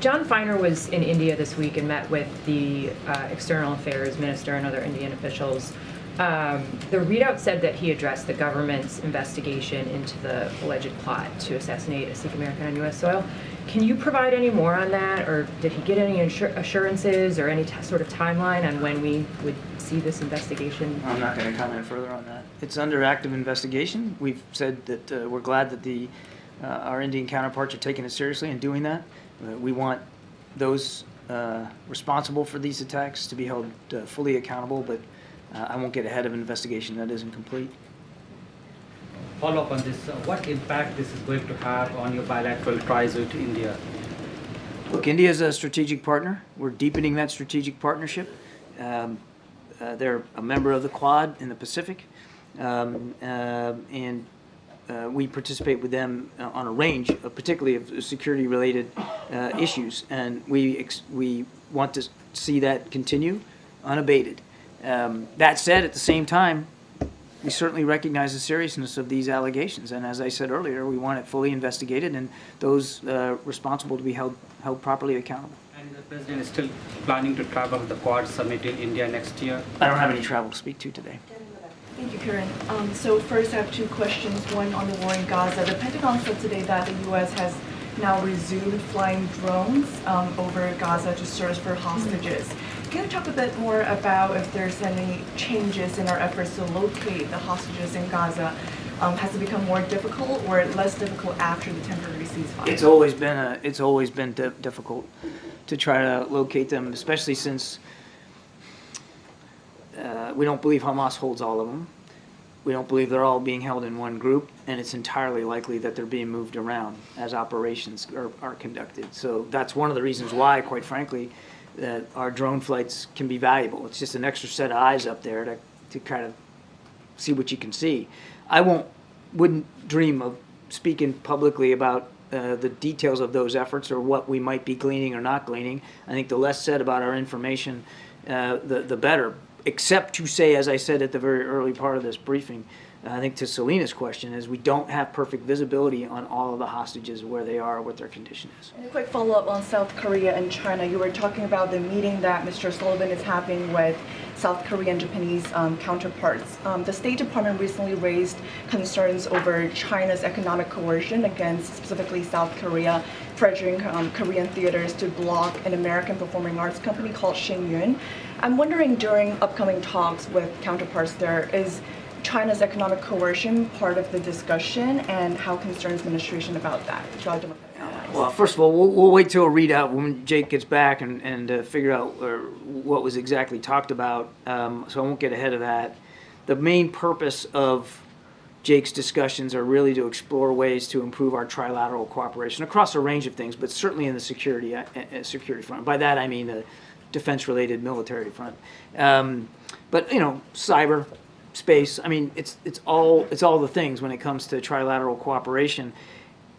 John Feiner was in India this week and met with the External Affairs Minister and other Indian officials. The readout said that he addressed the government's investigation into the alleged plot to assassinate a Sikh American on U.S. soil. Can you provide any more on that, or did he get any assurances or any sort of timeline on when we would see this investigation? I'm not going to comment further on that. It's under active investigation. We've said that we're glad that our Indian counterparts are taking it seriously and doing that. We want those responsible for these attacks to be held fully accountable, but I won't get ahead of an investigation that isn't complete. Follow up on this, what impact this is going to have on your bilateral ties with India? Look, India is a strategic partner. We're deepening that strategic partnership. They're a member of the Quad in the Pacific, and we participate with them on a range, particularly of security-related issues, and we want to see that continue unabated. That said, at the same time, we certainly recognize the seriousness of these allegations, and as I said earlier, we want it fully investigated and those responsible to be held properly accountable. And the President is still planning to travel the Quad summit in India next year? I don't have any travel to speak to today. Thank you, Karine. So first I have two questions, one on the war in Gaza. The Pentagon said today that the U.S. has now resumed flying drones over Gaza to search for hostages. Can you talk a bit more about if there's any changes in our efforts to locate the hostages in Gaza? Has it become more difficult or less difficult after the temporary ceasefire? It's always been difficult to try to locate them, especially since we don't believe Hamas holds all of them. We don't believe they're all being held in one group, and it's entirely likely that they're being moved around as operations are conducted. So that's one of the reasons why, quite frankly, that our drone flights can be valuable. It's just an extra set of eyes up there to kind of see what you can see. I wouldn't dream of speaking publicly about the details of those efforts or what we might be gleaning or not gleaning. I think the less said about our information, the better. Except to say, as I said at the very early part of this briefing, I think to Selena's question, is we don't have perfect visibility on all of the hostages, where they are, what their condition is. And a quick follow-up on South Korea and China. You were talking about the meeting that Mr. Sullivan is having with South Korean and Japanese counterparts. The State Department recently raised concerns over China's economic coercion against specifically South Korea, pressuring Korean theaters to block an American performing arts company called Shingyun. I'm wondering, during upcoming talks with counterparts there, is China's economic coercion part of the discussion, and how concerns administration about that? Well, first of all, we'll wait till a readout when Jake gets back and figure out what was exactly talked about, so I won't get ahead of that. The main purpose of Jake's discussions are really to explore ways to improve our trilateral cooperation across a range of things, but certainly in the security front. By that I mean the defense-related military front. But cyber, space. I mean, it's all the things when it comes to trilateral cooperation.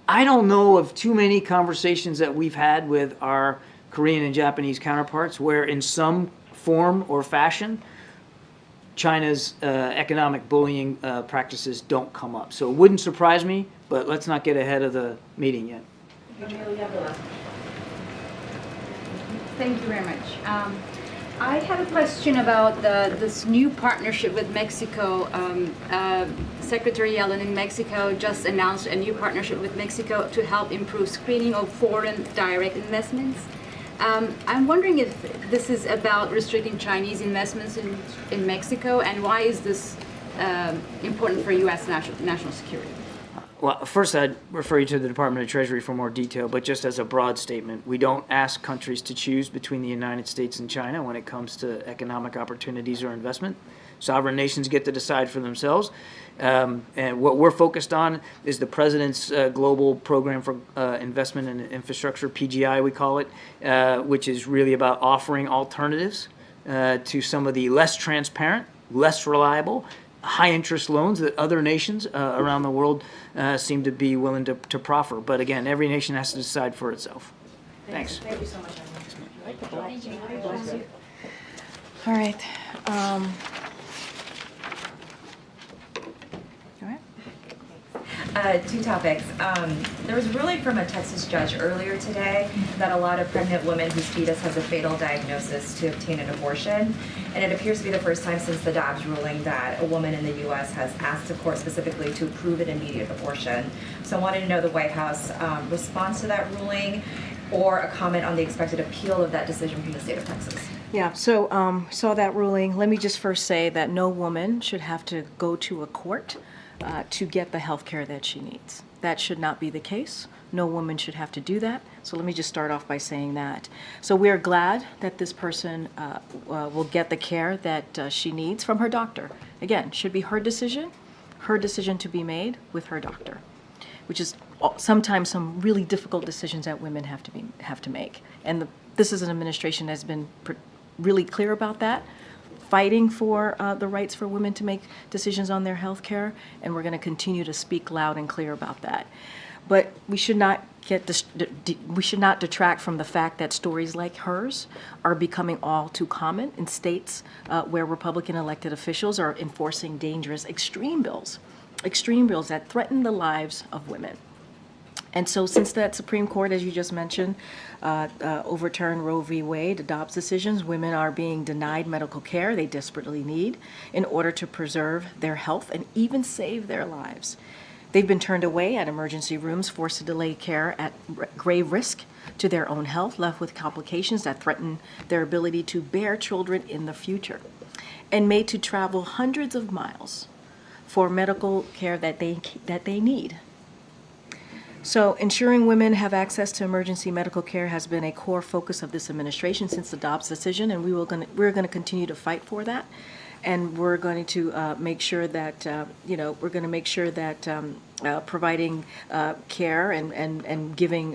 I don't know of too many conversations that we've had with our Korean and Japanese counterparts where, in some form or fashion, China's economic bullying practices don't come up. So it wouldn't surprise me, but let's not get ahead of the meeting yet. Thank you very much. I have a question about this new partnership with Mexico. Secretary Yellen in Mexico just announced a new partnership with Mexico to help improve screening of foreign direct investments. I'm wondering if this is about restricting Chinese investments in Mexico, and why is this important for U.S. national security? Well, first I'd refer you to the Department of Treasury for more detail, but just as a broad statement, we don't ask countries to choose between the United States and China when it comes to economic opportunities or investment. Sovereign nations get to decide for themselves. And what we're focused on is the President's Global Program for Investment in Infrastructure, PGI we call it, which is really about offering alternatives to some of the less transparent, less reliable, high-interest loans that other nations around the world seem to be willing to proffer. But again, every nation has to decide for itself. Thanks. Thank you so much. All right. Two topics. There was a ruling from a Texas judge earlier today that allowed a pregnant woman whose fetus has a fatal diagnosis to obtain an abortion. And it appears to be the first time since the Dobbs ruling that a woman in the U.S. has asked the court specifically to approve an immediate abortion. So I wanted to know the White House response to that ruling or a comment on the expected appeal of that decision from the state of Texas. Yeah, so saw that ruling. Let me just first say that no woman should have to go to a court to get the health care that she needs. That should not be the case. No woman should have to do that. So let me just start off by saying that. So we are glad that this person will get the care that she needs from her doctor. Again, should be her decision to be made with her doctor, which is sometimes some really difficult decisions that women have to make. And this is an administration that's been really clear about that, fighting for the rights for women to make decisions on their health care, and we're going to continue to speak loud and clear about that. But we should not detract from the fact that stories like hers are becoming all too common in states where Republican elected officials are enforcing dangerous extreme bills that threaten the lives of women. And so since that Supreme Court, as you just mentioned, overturned Roe v. Wade, the Dobbs decisions, women are being denied medical care they desperately need in order to preserve their health and even save their lives. They've been turned away at emergency rooms, forced to delay care at grave risk to their own health, left with complications that threaten their ability to bear children in the future, and made to travel hundreds of miles for medical care that they need. So ensuring women have access to emergency medical care has been a core focus of this administration since the Dobbs decision, and we're going to continue to fight for that. And we're going to make sure that providing care and giving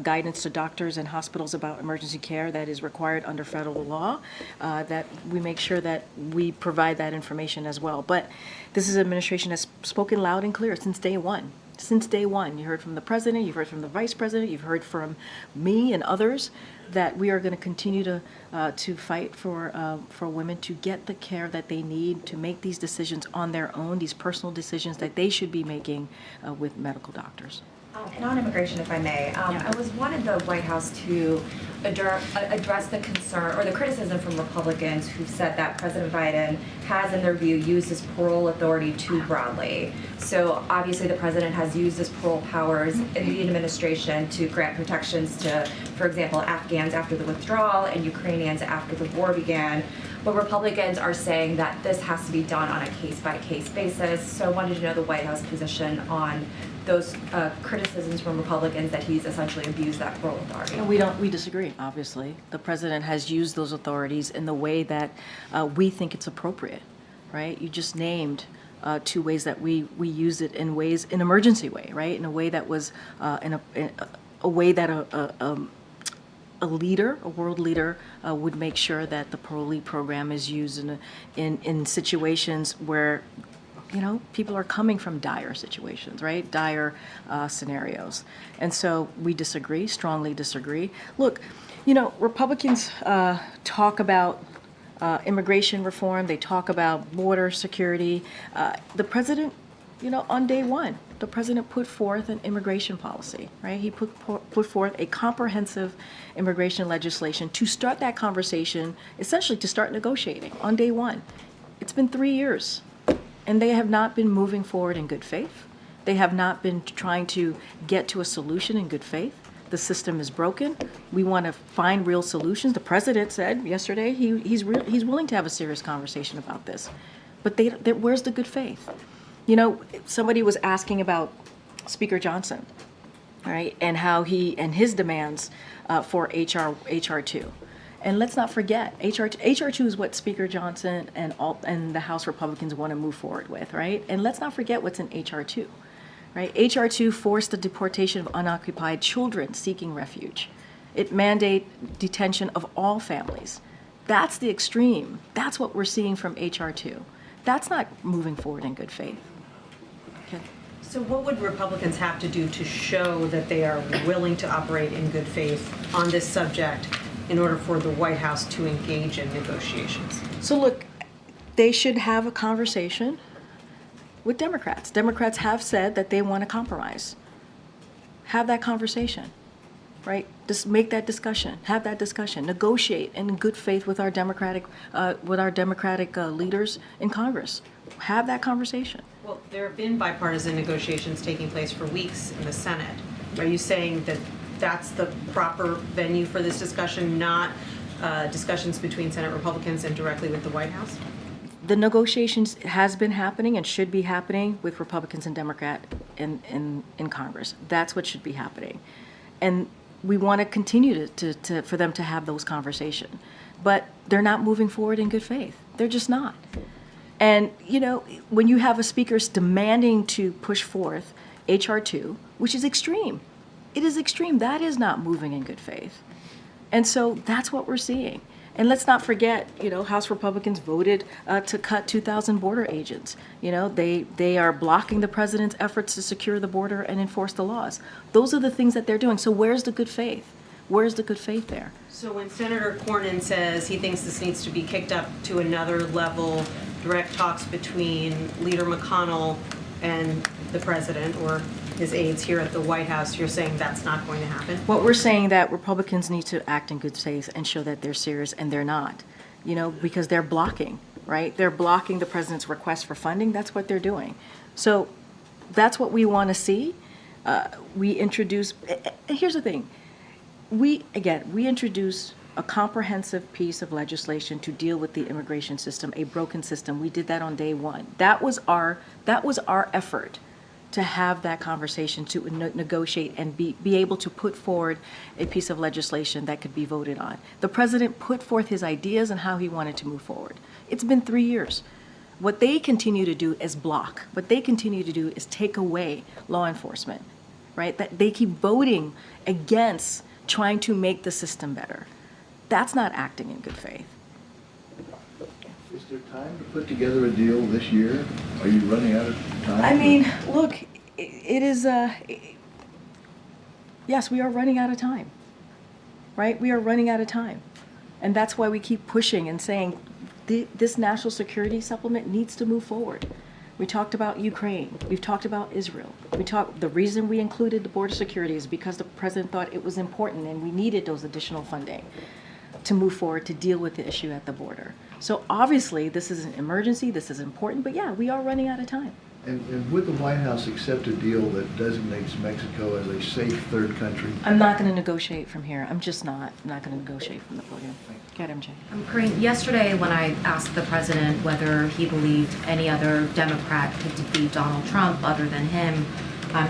guidance to doctors and hospitals about emergency care that is required under federal law, that we make sure that we provide that information as well. But this is an administration that's spoken loud and clear since day one. Since day one, you heard from the president, you've heard from the vice president, you've heard from me and others that we are going to continue to fight for women to get the care that they need to make these decisions on their own, these personal decisions that they should be making with medical doctors. And on immigration, if I may, I wanted the White House to address the concern or the criticism from Republicans who said that President Biden has, in their view, used his parole authority too broadly. So obviously the president has used his parole powers in the administration to grant protections to, for example, Afghans after the withdrawal and Ukrainians after the war began. But Republicans are saying that this has to be done on a case-by-case basis. So I wanted to know the White House position on those criticisms from Republicans that he's essentially abused that parole authority. And we disagree, obviously. The president has used those authorities in the way that we think it's appropriate, right? You just named two ways that we use it in emergency way, right? In a way that was a way that a world leader would make sure that the parolee program is used in situations where people are coming from dire situations, right? Dire scenarios. And so we disagree, strongly disagree. Look, Republicans talk about immigration reform. They talk about border security. The president, on day one, the president put forth an immigration policy, right? He put forth a comprehensive immigration legislation to start that conversation, essentially to start negotiating on day one. It's been 3 years. And they have not been moving forward in good faith. They have not been trying to get to a solution in good faith. The system is broken. We want to find real solutions. The president said yesterday he's willing to have a serious conversation about this. But where's the good faith? Somebody was asking about Speaker Johnson, right, and how his demands for HR 2. And let's not forget, HR 2 is what Speaker Johnson and the House Republicans want to move forward with, right? And let's not forget what's in HR 2, right? HR 2 forced the deportation of unoccupied children seeking refuge. It mandates detention of all families. That's the extreme. That's what we're seeing from HR 2. That's not moving forward in good faith. Okay. So what would Republicans have to do to show that they are willing to operate in good faith on this subject in order for the White House to engage in negotiations? So look, they should have a conversation with Democrats. Democrats have said that they want to compromise. Have that conversation, right? Just make that discussion, have that discussion, negotiate in good faith with our Democratic leaders in Congress. Have that conversation. Well, there have been bipartisan negotiations taking place for weeks in the Senate. Are you saying that that's the proper venue for this discussion, not discussions between Senate Republicans and directly with the White House? The negotiations has been happening and should be happening with Republicans and Democrats in Congress. That's what should be happening. And we want to continue for them to have those conversations. But they're not moving forward in good faith. They're just not. And, when you have a speaker demanding to push forth H.R. 2, which is extreme, it is extreme. That is not moving in good faith. And so that's what we're seeing. And let's not forget, House Republicans voted to cut 2,000 border agents. They are blocking the president's efforts to secure the border and enforce the laws. Those are the things that they're doing. So where's the good faith? Where's the good faith there? So when Senator Cornyn says he thinks this needs to be kicked up to another level, direct talks between Leader McConnell and the president or his aides here at the White House, you're saying that's not going to happen? What we're saying that Republicans need to act in good faith and show that they're serious, and they're not, because they're blocking, right? They're blocking the president's request for funding. That's what they're doing. So that's what we want to see. We introduce, and here's the thing. We introduce a comprehensive piece of legislation to deal with the immigration system, a broken system. We did that on day one. That was our effort, to have that conversation, to negotiate and be able to put forward a piece of legislation that could be voted on. The president put forth his ideas and how he wanted to move forward. It's been 3 years. What they continue to do is block. What they continue to do is take away law enforcement, right? That they keep voting against trying to make the system better. That's not acting in good faith. Is there time to put together a deal this year? Are you running out of time? I mean, look, it is, yes, we are running out of time, right? We are running out of time. And that's why we keep pushing and saying this national security supplement needs to move forward. We talked about Ukraine. We've talked about Israel. The reason we included the border security is because the president thought it was important and we needed those additional funding to move forward to deal with the issue at the border. So obviously, this is an emergency, this is important, but yeah, we are running out of time. And would the White House accept a deal that designates Mexico as a safe third country? I'm not going to negotiate from here. I'm just not going to negotiate from the podium. Go ahead, MJ. Karine, yesterday when I asked the president whether he believed any other Democrat could defeat Donald Trump other than him,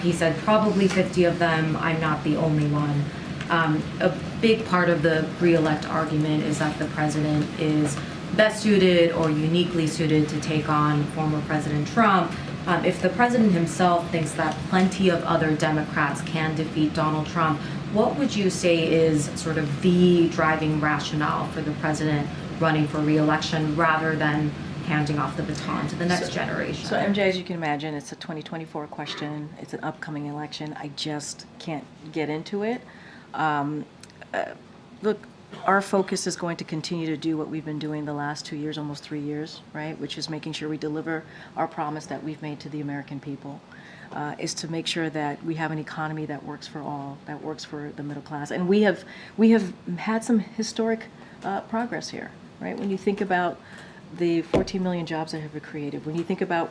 he said probably 50 of them. I'm not the only one. A big part of the re-elect argument is that the president is best suited or uniquely suited to take on former President Trump. If the president himself thinks that plenty of other Democrats can defeat Donald Trump, what would you say is sort of the driving rationale for the president running for re-election rather than handing off the baton to the next generation? So MJ, as you can imagine, it's a 2024 question. It's an upcoming election. I just can't get into it. Look, our focus is going to continue to do what we've been doing the last 2 years, almost 3 years, right? Which is making sure we deliver our promise that we've made to the American people, is to make sure that we have an economy that works for all, that works for the middle class. And we have had some historic progress here, right? When you think about the 14 million jobs that have been created, when you think about,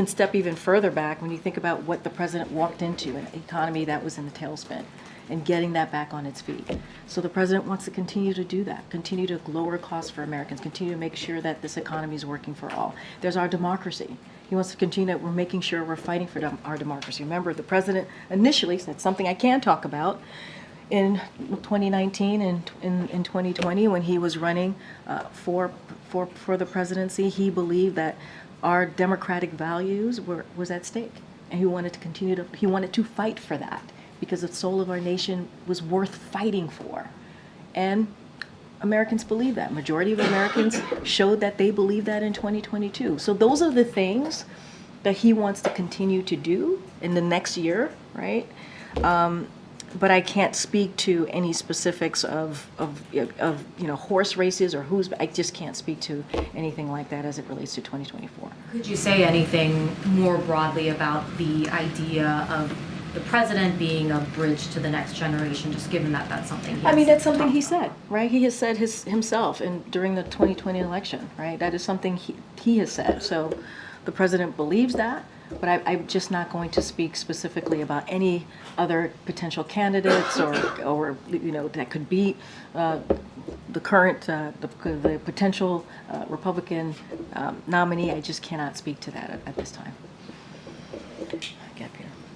step even further back, when you think about what the president walked into, an economy that was in the tailspin, and getting that back on its feet. So the president wants to continue to do that, continue to lower costs for Americans, continue to make sure that this economy is working for all. There's our democracy. He wants to continue that we're making sure we're fighting for our democracy. Remember, the president initially said something I can talk about in 2019 and in 2020 when he was running for the presidency. He believed that our democratic values was at stake, and he wanted to fight for that, because the soul of our nation was worth fighting for. And Americans believe that. Majority of Americans showed that they believe that in 2022. So those are the things that he wants to continue to do in the next year, right? but I can't speak to any specifics of horse races or who's. I just can't speak to anything like that as it relates to 2024. Could you say anything more broadly about the idea of the president being a bridge to the next generation, just given that that's something he has that's something he talked said, right? He has said himself during the 2020 election, right? That is something he has said. So the president believes that, but I'm just not going to speak specifically about any other potential candidates or that could be the current, the potential Republican nominee. I just cannot speak to that at this time.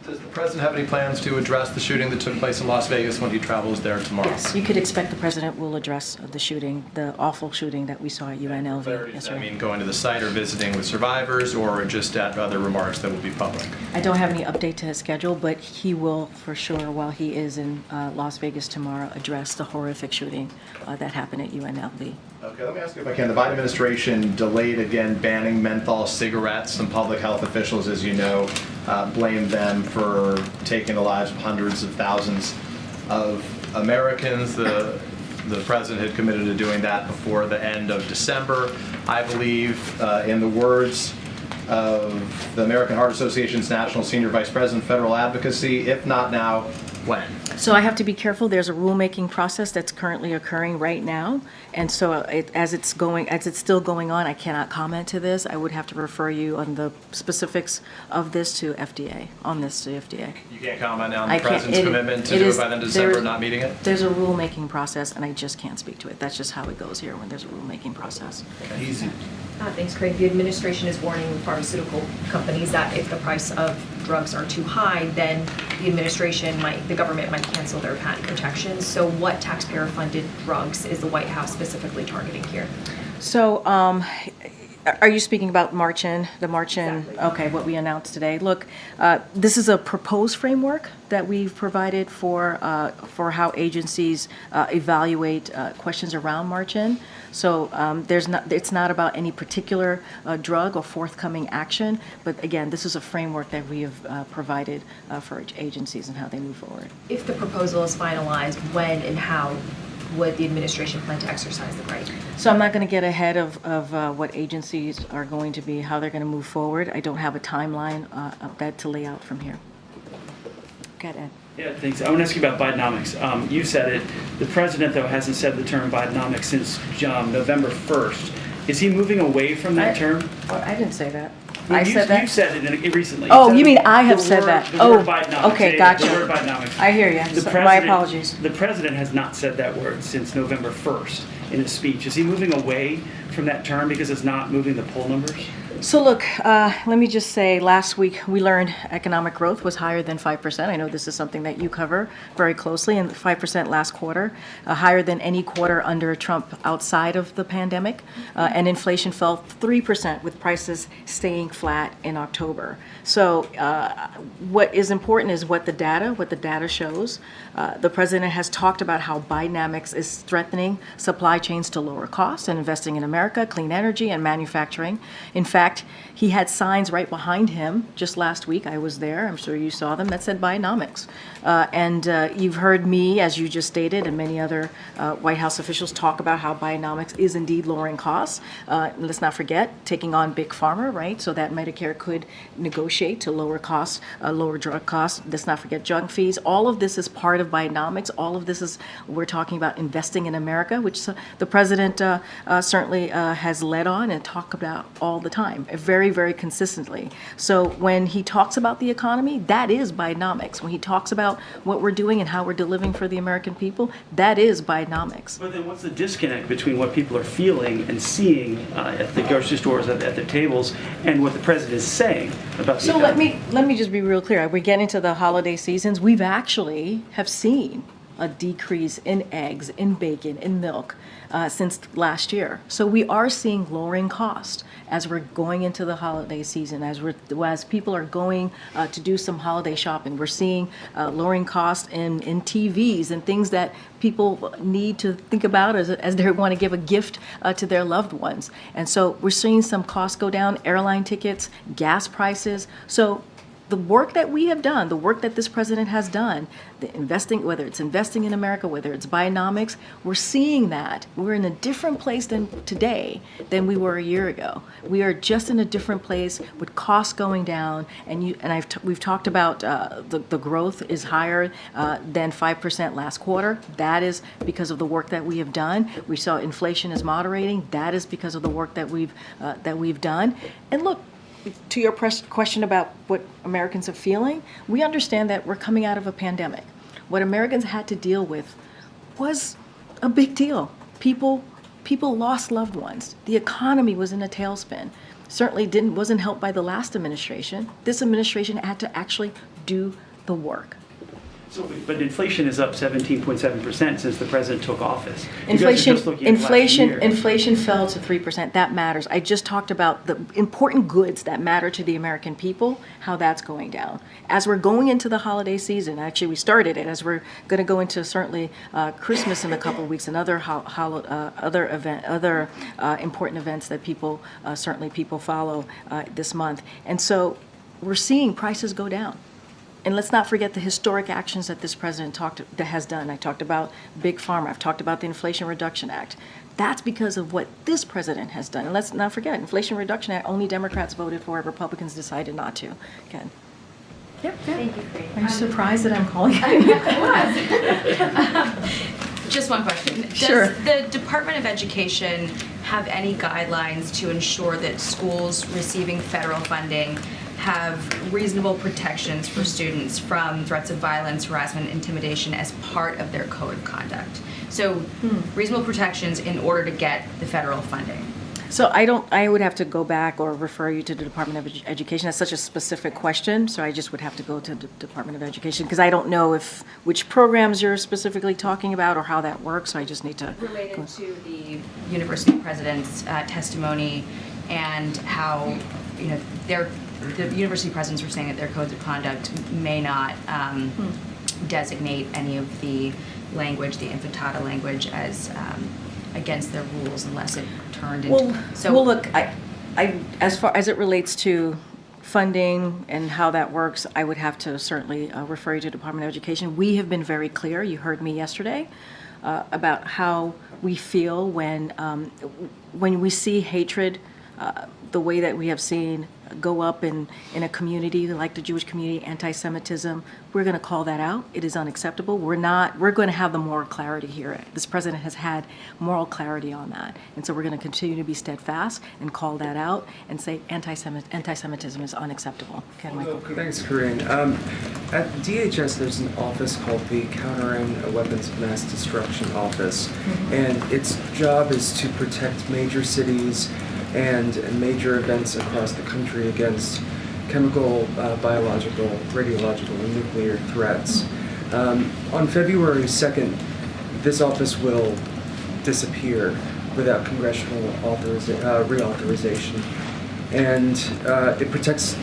Does the president have any plans to address the shooting that took place in Las Vegas when he travels there tomorrow? Yes, you could expect the president will address the shooting, the awful shooting that we saw at UNLV. Does that mean going to the site or visiting with survivors, or just at other remarks that will be public? I don't have any update to his schedule, but he will for sure, while he is in Las Vegas tomorrow, address the horrific shooting that happened at UNLV. Okay, let me ask you if I can. The Biden administration delayed again banning menthol cigarettes. Some public health officials, as you know, blamed them for taking the lives of hundreds of thousands of Americans. The president had committed to doing that before the end of December. I believe, in the words of the American Heart Association's National Senior Vice President of Federal Advocacy, if not now, when? So I have to be careful. There's a rulemaking process that's currently occurring right now, and so as it's still going on, I cannot comment to this. I would have to refer you on the specifics of this to FDA. You can't comment on I the can't. president's commitment to do it by the end of December, not meeting it? There's a rulemaking process, and I just can't speak to it. That's just how it goes here when there's a rulemaking process. Easy. Thanks, Craig. The administration is warning pharmaceutical companies that if the price of drugs are too high, then the government might cancel their patent protections. So what taxpayer-funded drugs is the White House specifically targeting here? So, are you speaking about the March In? Exactly. Okay, what we announced today. Look, this is a proposed framework that we've provided for how agencies evaluate questions around March In. So it's not about any particular drug or forthcoming action, but again, this is a framework that we have provided for agencies and how they move forward. If the proposal is finalized, when and how would the administration plan to exercise the right? So I'm not going to get ahead of what agencies are going to be, how they're going to move forward. I don't have a timeline of that to lay out from here. Go ahead, Ed. Yeah, thanks. I want to ask you about Bidenomics. You said it. The president, though, hasn't said the term Bidenomics since November 1st. Is he moving away from that term? I didn't say that. Well, I said that? You said it recently. Oh, said you mean I have said that? The word Bidenomics. Okay, gotcha. The word Bidenomics. I hear you. My apologies. The president has not said that word since November 1st in his speech. Is he moving away from that term because it's not moving the poll numbers? So look, let me just say, last week we learned economic growth was higher than 5%. I know this is something that you cover very closely, and 5% last quarter, higher than any quarter under Trump outside of the pandemic. And inflation fell 3% with prices staying flat in October. So what is important is what the data shows. The president has talked about how Bidenomics is strengthening supply chains to lower costs and investing in America, clean energy, and manufacturing. In fact, he had signs right behind him just last week. I was there. I'm sure you saw them. That said Bidenomics. And you've heard me, as you just stated, and many other White House officials talk about how Bidenomics is indeed lowering costs. Let's not forget taking on Big Pharma, right? So that Medicare could negotiate to lower costs, lower drug costs. Let's not forget junk fees. All of this is part of Bidenomics. All of this is, we're talking about investing in America, which the president certainly has led on and talked about all the time, very, very consistently. So when he talks about the economy, that is Bidenomics. When he talks about what we're doing and how we're delivering for the American people, that is Bidenomics. But then what's the disconnect between what people are feeling and seeing at the grocery stores, at their tables, and what the president is saying about the economy? Let me just be real clear. We get into the holiday seasons, we've actually have seen a decrease in eggs, in bacon, in milk since last year. So we are seeing lowering cost as we're going into the holiday season, as people are going to do some holiday shopping. We're seeing lowering cost in TVs and things that people need to think about as they want to give a gift to their loved ones. And so we're seeing some costs go down, airline tickets, gas prices. So the work that we have done, the work that this president has done, the investing, whether it's investing in America, whether it's Bidenomics, we're seeing that. We're in a different place today than we were a year ago. We are just in a different place with costs going down, and we've talked about the growth is higher than 5% last quarter. That is because of the work that we have done. We saw inflation is moderating. That is because of the work that we've done. And look, to your question about what Americans are feeling, we understand that we're coming out of a pandemic. What Americans had to deal with was a big deal. People lost loved ones. The economy was in a tailspin. Certainly wasn't helped by the last administration. This administration had to actually do the work. But inflation is up 17.7% since the president took office. Inflation fell to 3%. That matters. I just talked about the important goods that matter to the American people, how that's going down. As we're going into the holiday season, actually we started it, as we're going to go into certainly Christmas in a couple of weeks and other important events that people follow this month. And so we're seeing prices go down. And let's not forget the historic actions that this president has done. I talked about Big Pharma. I've talked about the Inflation Reduction Act. That's because of what this president has done. And let's not forget, Inflation Reduction Act, only Democrats voted for it. Republicans decided not to. Again. Yep. Thank you, Karine. Are you surprised that I'm calling? Just one question. Does Sure. the Department of Education have any guidelines to ensure that schools receiving federal funding have reasonable protections for students from threats of violence, harassment, intimidation as part of their code of conduct? So reasonable protections in order to get the federal funding. So I would have to go back or refer you to the Department of Education. That's such a specific question, so I just would have to go to the Department of Education because I don't know which programs you're specifically talking about or how that works, so I just need to. Related to the university president's testimony and how, the university presidents were saying that their codes of conduct may not designate any of the language, the infantata language, as against their rules unless it turned into. Well, look, I as far as it relates to funding and how that works, I would have to certainly refer you to the Department of Education. We have been very clear. You heard me yesterday about how we feel when we see hatred, the way that we have seen go up in a community like the Jewish community, anti-Semitism. We're going to call that out. It is unacceptable. We're going to have the moral clarity here. This president has had moral clarity on that. And so we're going to continue to be steadfast and call that out and say anti-Semitism is unacceptable. Okay, Michael. Thanks, Karine. At DHS, there's an office called the Countering Weapons of Mass Destruction Office. And its job is to protect major cities and major events across the country against chemical, biological, radiological, and nuclear threats. On February 2nd, this office will disappear without congressional reauthorization. And it protects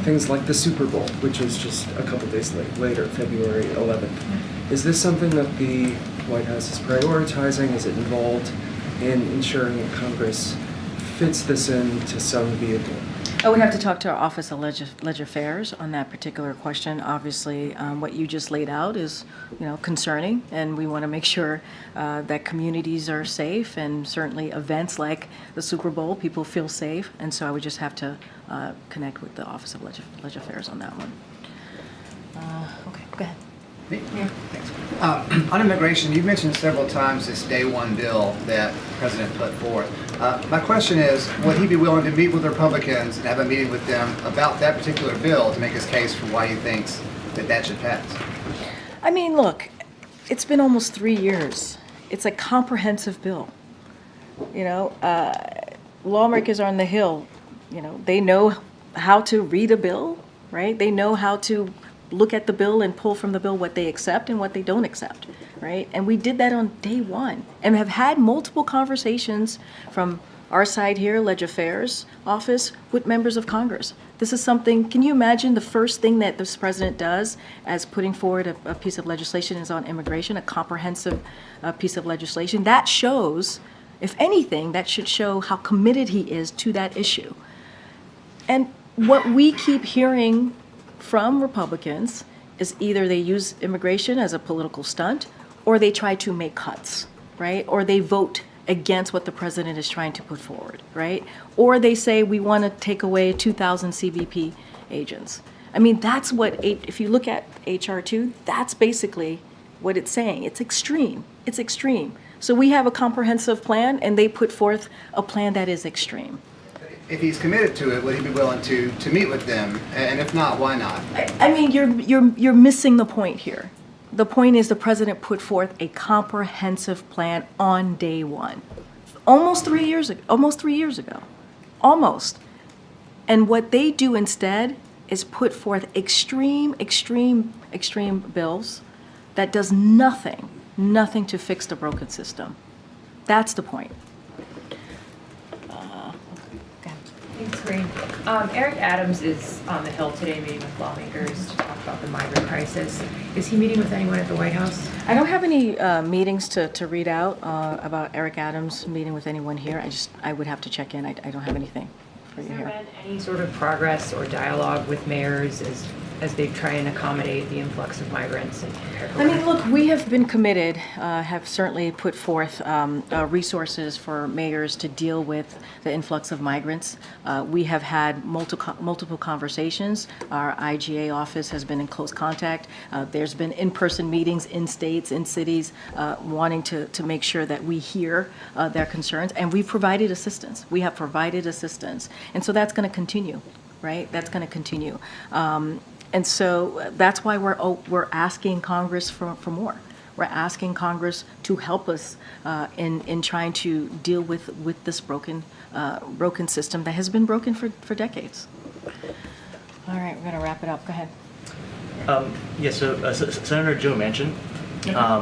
things like the Super Bowl, which is just a couple days later, February 11th. Is this something that the White House is prioritizing? Is it involved in ensuring that Congress fits this into some vehicle? I would have to talk to our Office of Legislative Affairs on that particular question. Obviously, what you just laid out is, concerning, and we want to make sure that communities are safe, and certainly events like the Super Bowl, people feel safe. And so I would just have to connect with the Office of Legislative Affairs on that one. Okay, go ahead. Yeah, thanks. On immigration, you've mentioned several times this day one bill that the president put forth. My question is, would he be willing to meet with Republicans and have a meeting with them about that particular bill to make his case for why he thinks that should pass? I mean, look, it's been almost 3 years. It's a comprehensive bill. Lawmakers are on the Hill. They know how to read a bill, right? They know how to look at the bill and pull from the bill what they accept and what they don't accept, right? And we did that on day one and have had multiple conversations from our side here, Legislative Affairs Office, with members of Congress. This is something, can you imagine the first thing that this president does as putting forward a piece of legislation is on immigration, a comprehensive piece of legislation? That shows, if anything, that should show how committed he is to that issue. And what we keep hearing from Republicans is either they use immigration as a political stunt, or they try to make cuts, right? Or they vote against what the president is trying to put forward, right? Or they say we want to take away 2,000 CBP agents. I mean, that's what, if you look at HR 2, that's basically what it's saying. It's extreme. It's extreme. So we have a comprehensive plan, and they put forth a plan that is extreme. If he's committed to it, would he be willing to meet with them? And if not, why not? I mean, you're missing the point here. The point is the president put forth a comprehensive plan on day one, almost 3 years ago. Almost. And what they do instead is put forth extreme bills that does nothing to fix the broken system. That's the point. Thanks, Karine. Eric Adams is on the Hill today meeting with lawmakers to talk about the migrant crisis. Is he meeting with anyone at the White House? I don't have any meetings to read out about Eric Adams meeting with anyone here. I would have to check in. I don't have anything for you Has there here. been any sort of progress or dialogue with mayors as they try and accommodate the influx of migrants and prepare for I mean, look, we have been committed, have certainly put forth resources for mayors to deal with the influx of migrants. We have had multiple conversations. Our IGA office has been in close contact. There's been in-person meetings in states, in cities, wanting to make sure that we hear their concerns, and we've provided assistance. We have provided assistance, and so that's going to continue, right? That's going to continue. And so that's why we're asking Congress for more. We're asking Congress to help us in trying to deal with this broken system that has been broken for decades. All right, we're going to wrap it up. Go ahead. Yeah, so Senator Joe Manchin,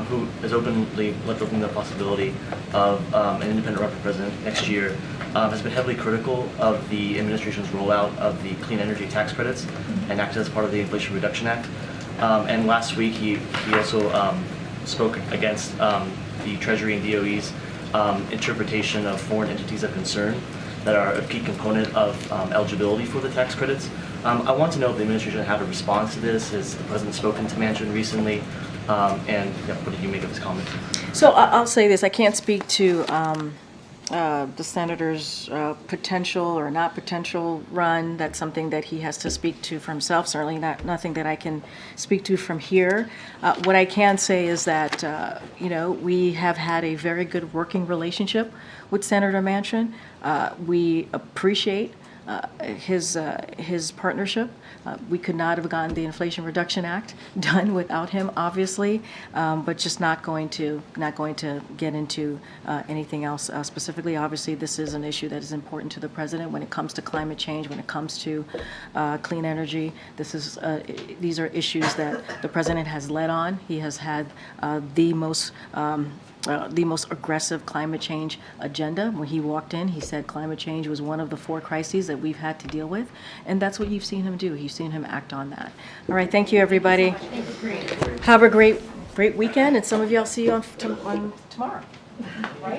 who has openly left open the possibility of an independent run for president next year, has been heavily critical of the administration's rollout of the clean energy tax credits enacted as part of the Inflation Reduction Act. And last week he also spoke against the Treasury and DOE's interpretation of foreign entities of concern that are a key component of eligibility for the tax credits. I want to know if the administration had a response to this. Has the president spoken to Manchin recently? And what did you make of his comments? So I'll say this. I can't speak to the senator's potential or not potential run. That's something that he has to speak to for himself. Certainly nothing that I can speak to from here. What I can say is that we have had a very good working relationship with Senator Manchin. We appreciate his partnership. We could not have gotten the Inflation Reduction Act done without him, obviously, but just not going to get into anything else specifically. Obviously, this is an issue that is important to the president when it comes to climate change, when it comes to clean energy. These are issues that the president has led on. He has had the most aggressive climate change agenda. When he walked in, he said climate change was one of the 4 crises that we've had to deal with, and that's what you've seen him do. You've seen him act on that. All right, thank you, everybody. Have a great weekend, and some of you I'll see you on tomorrow.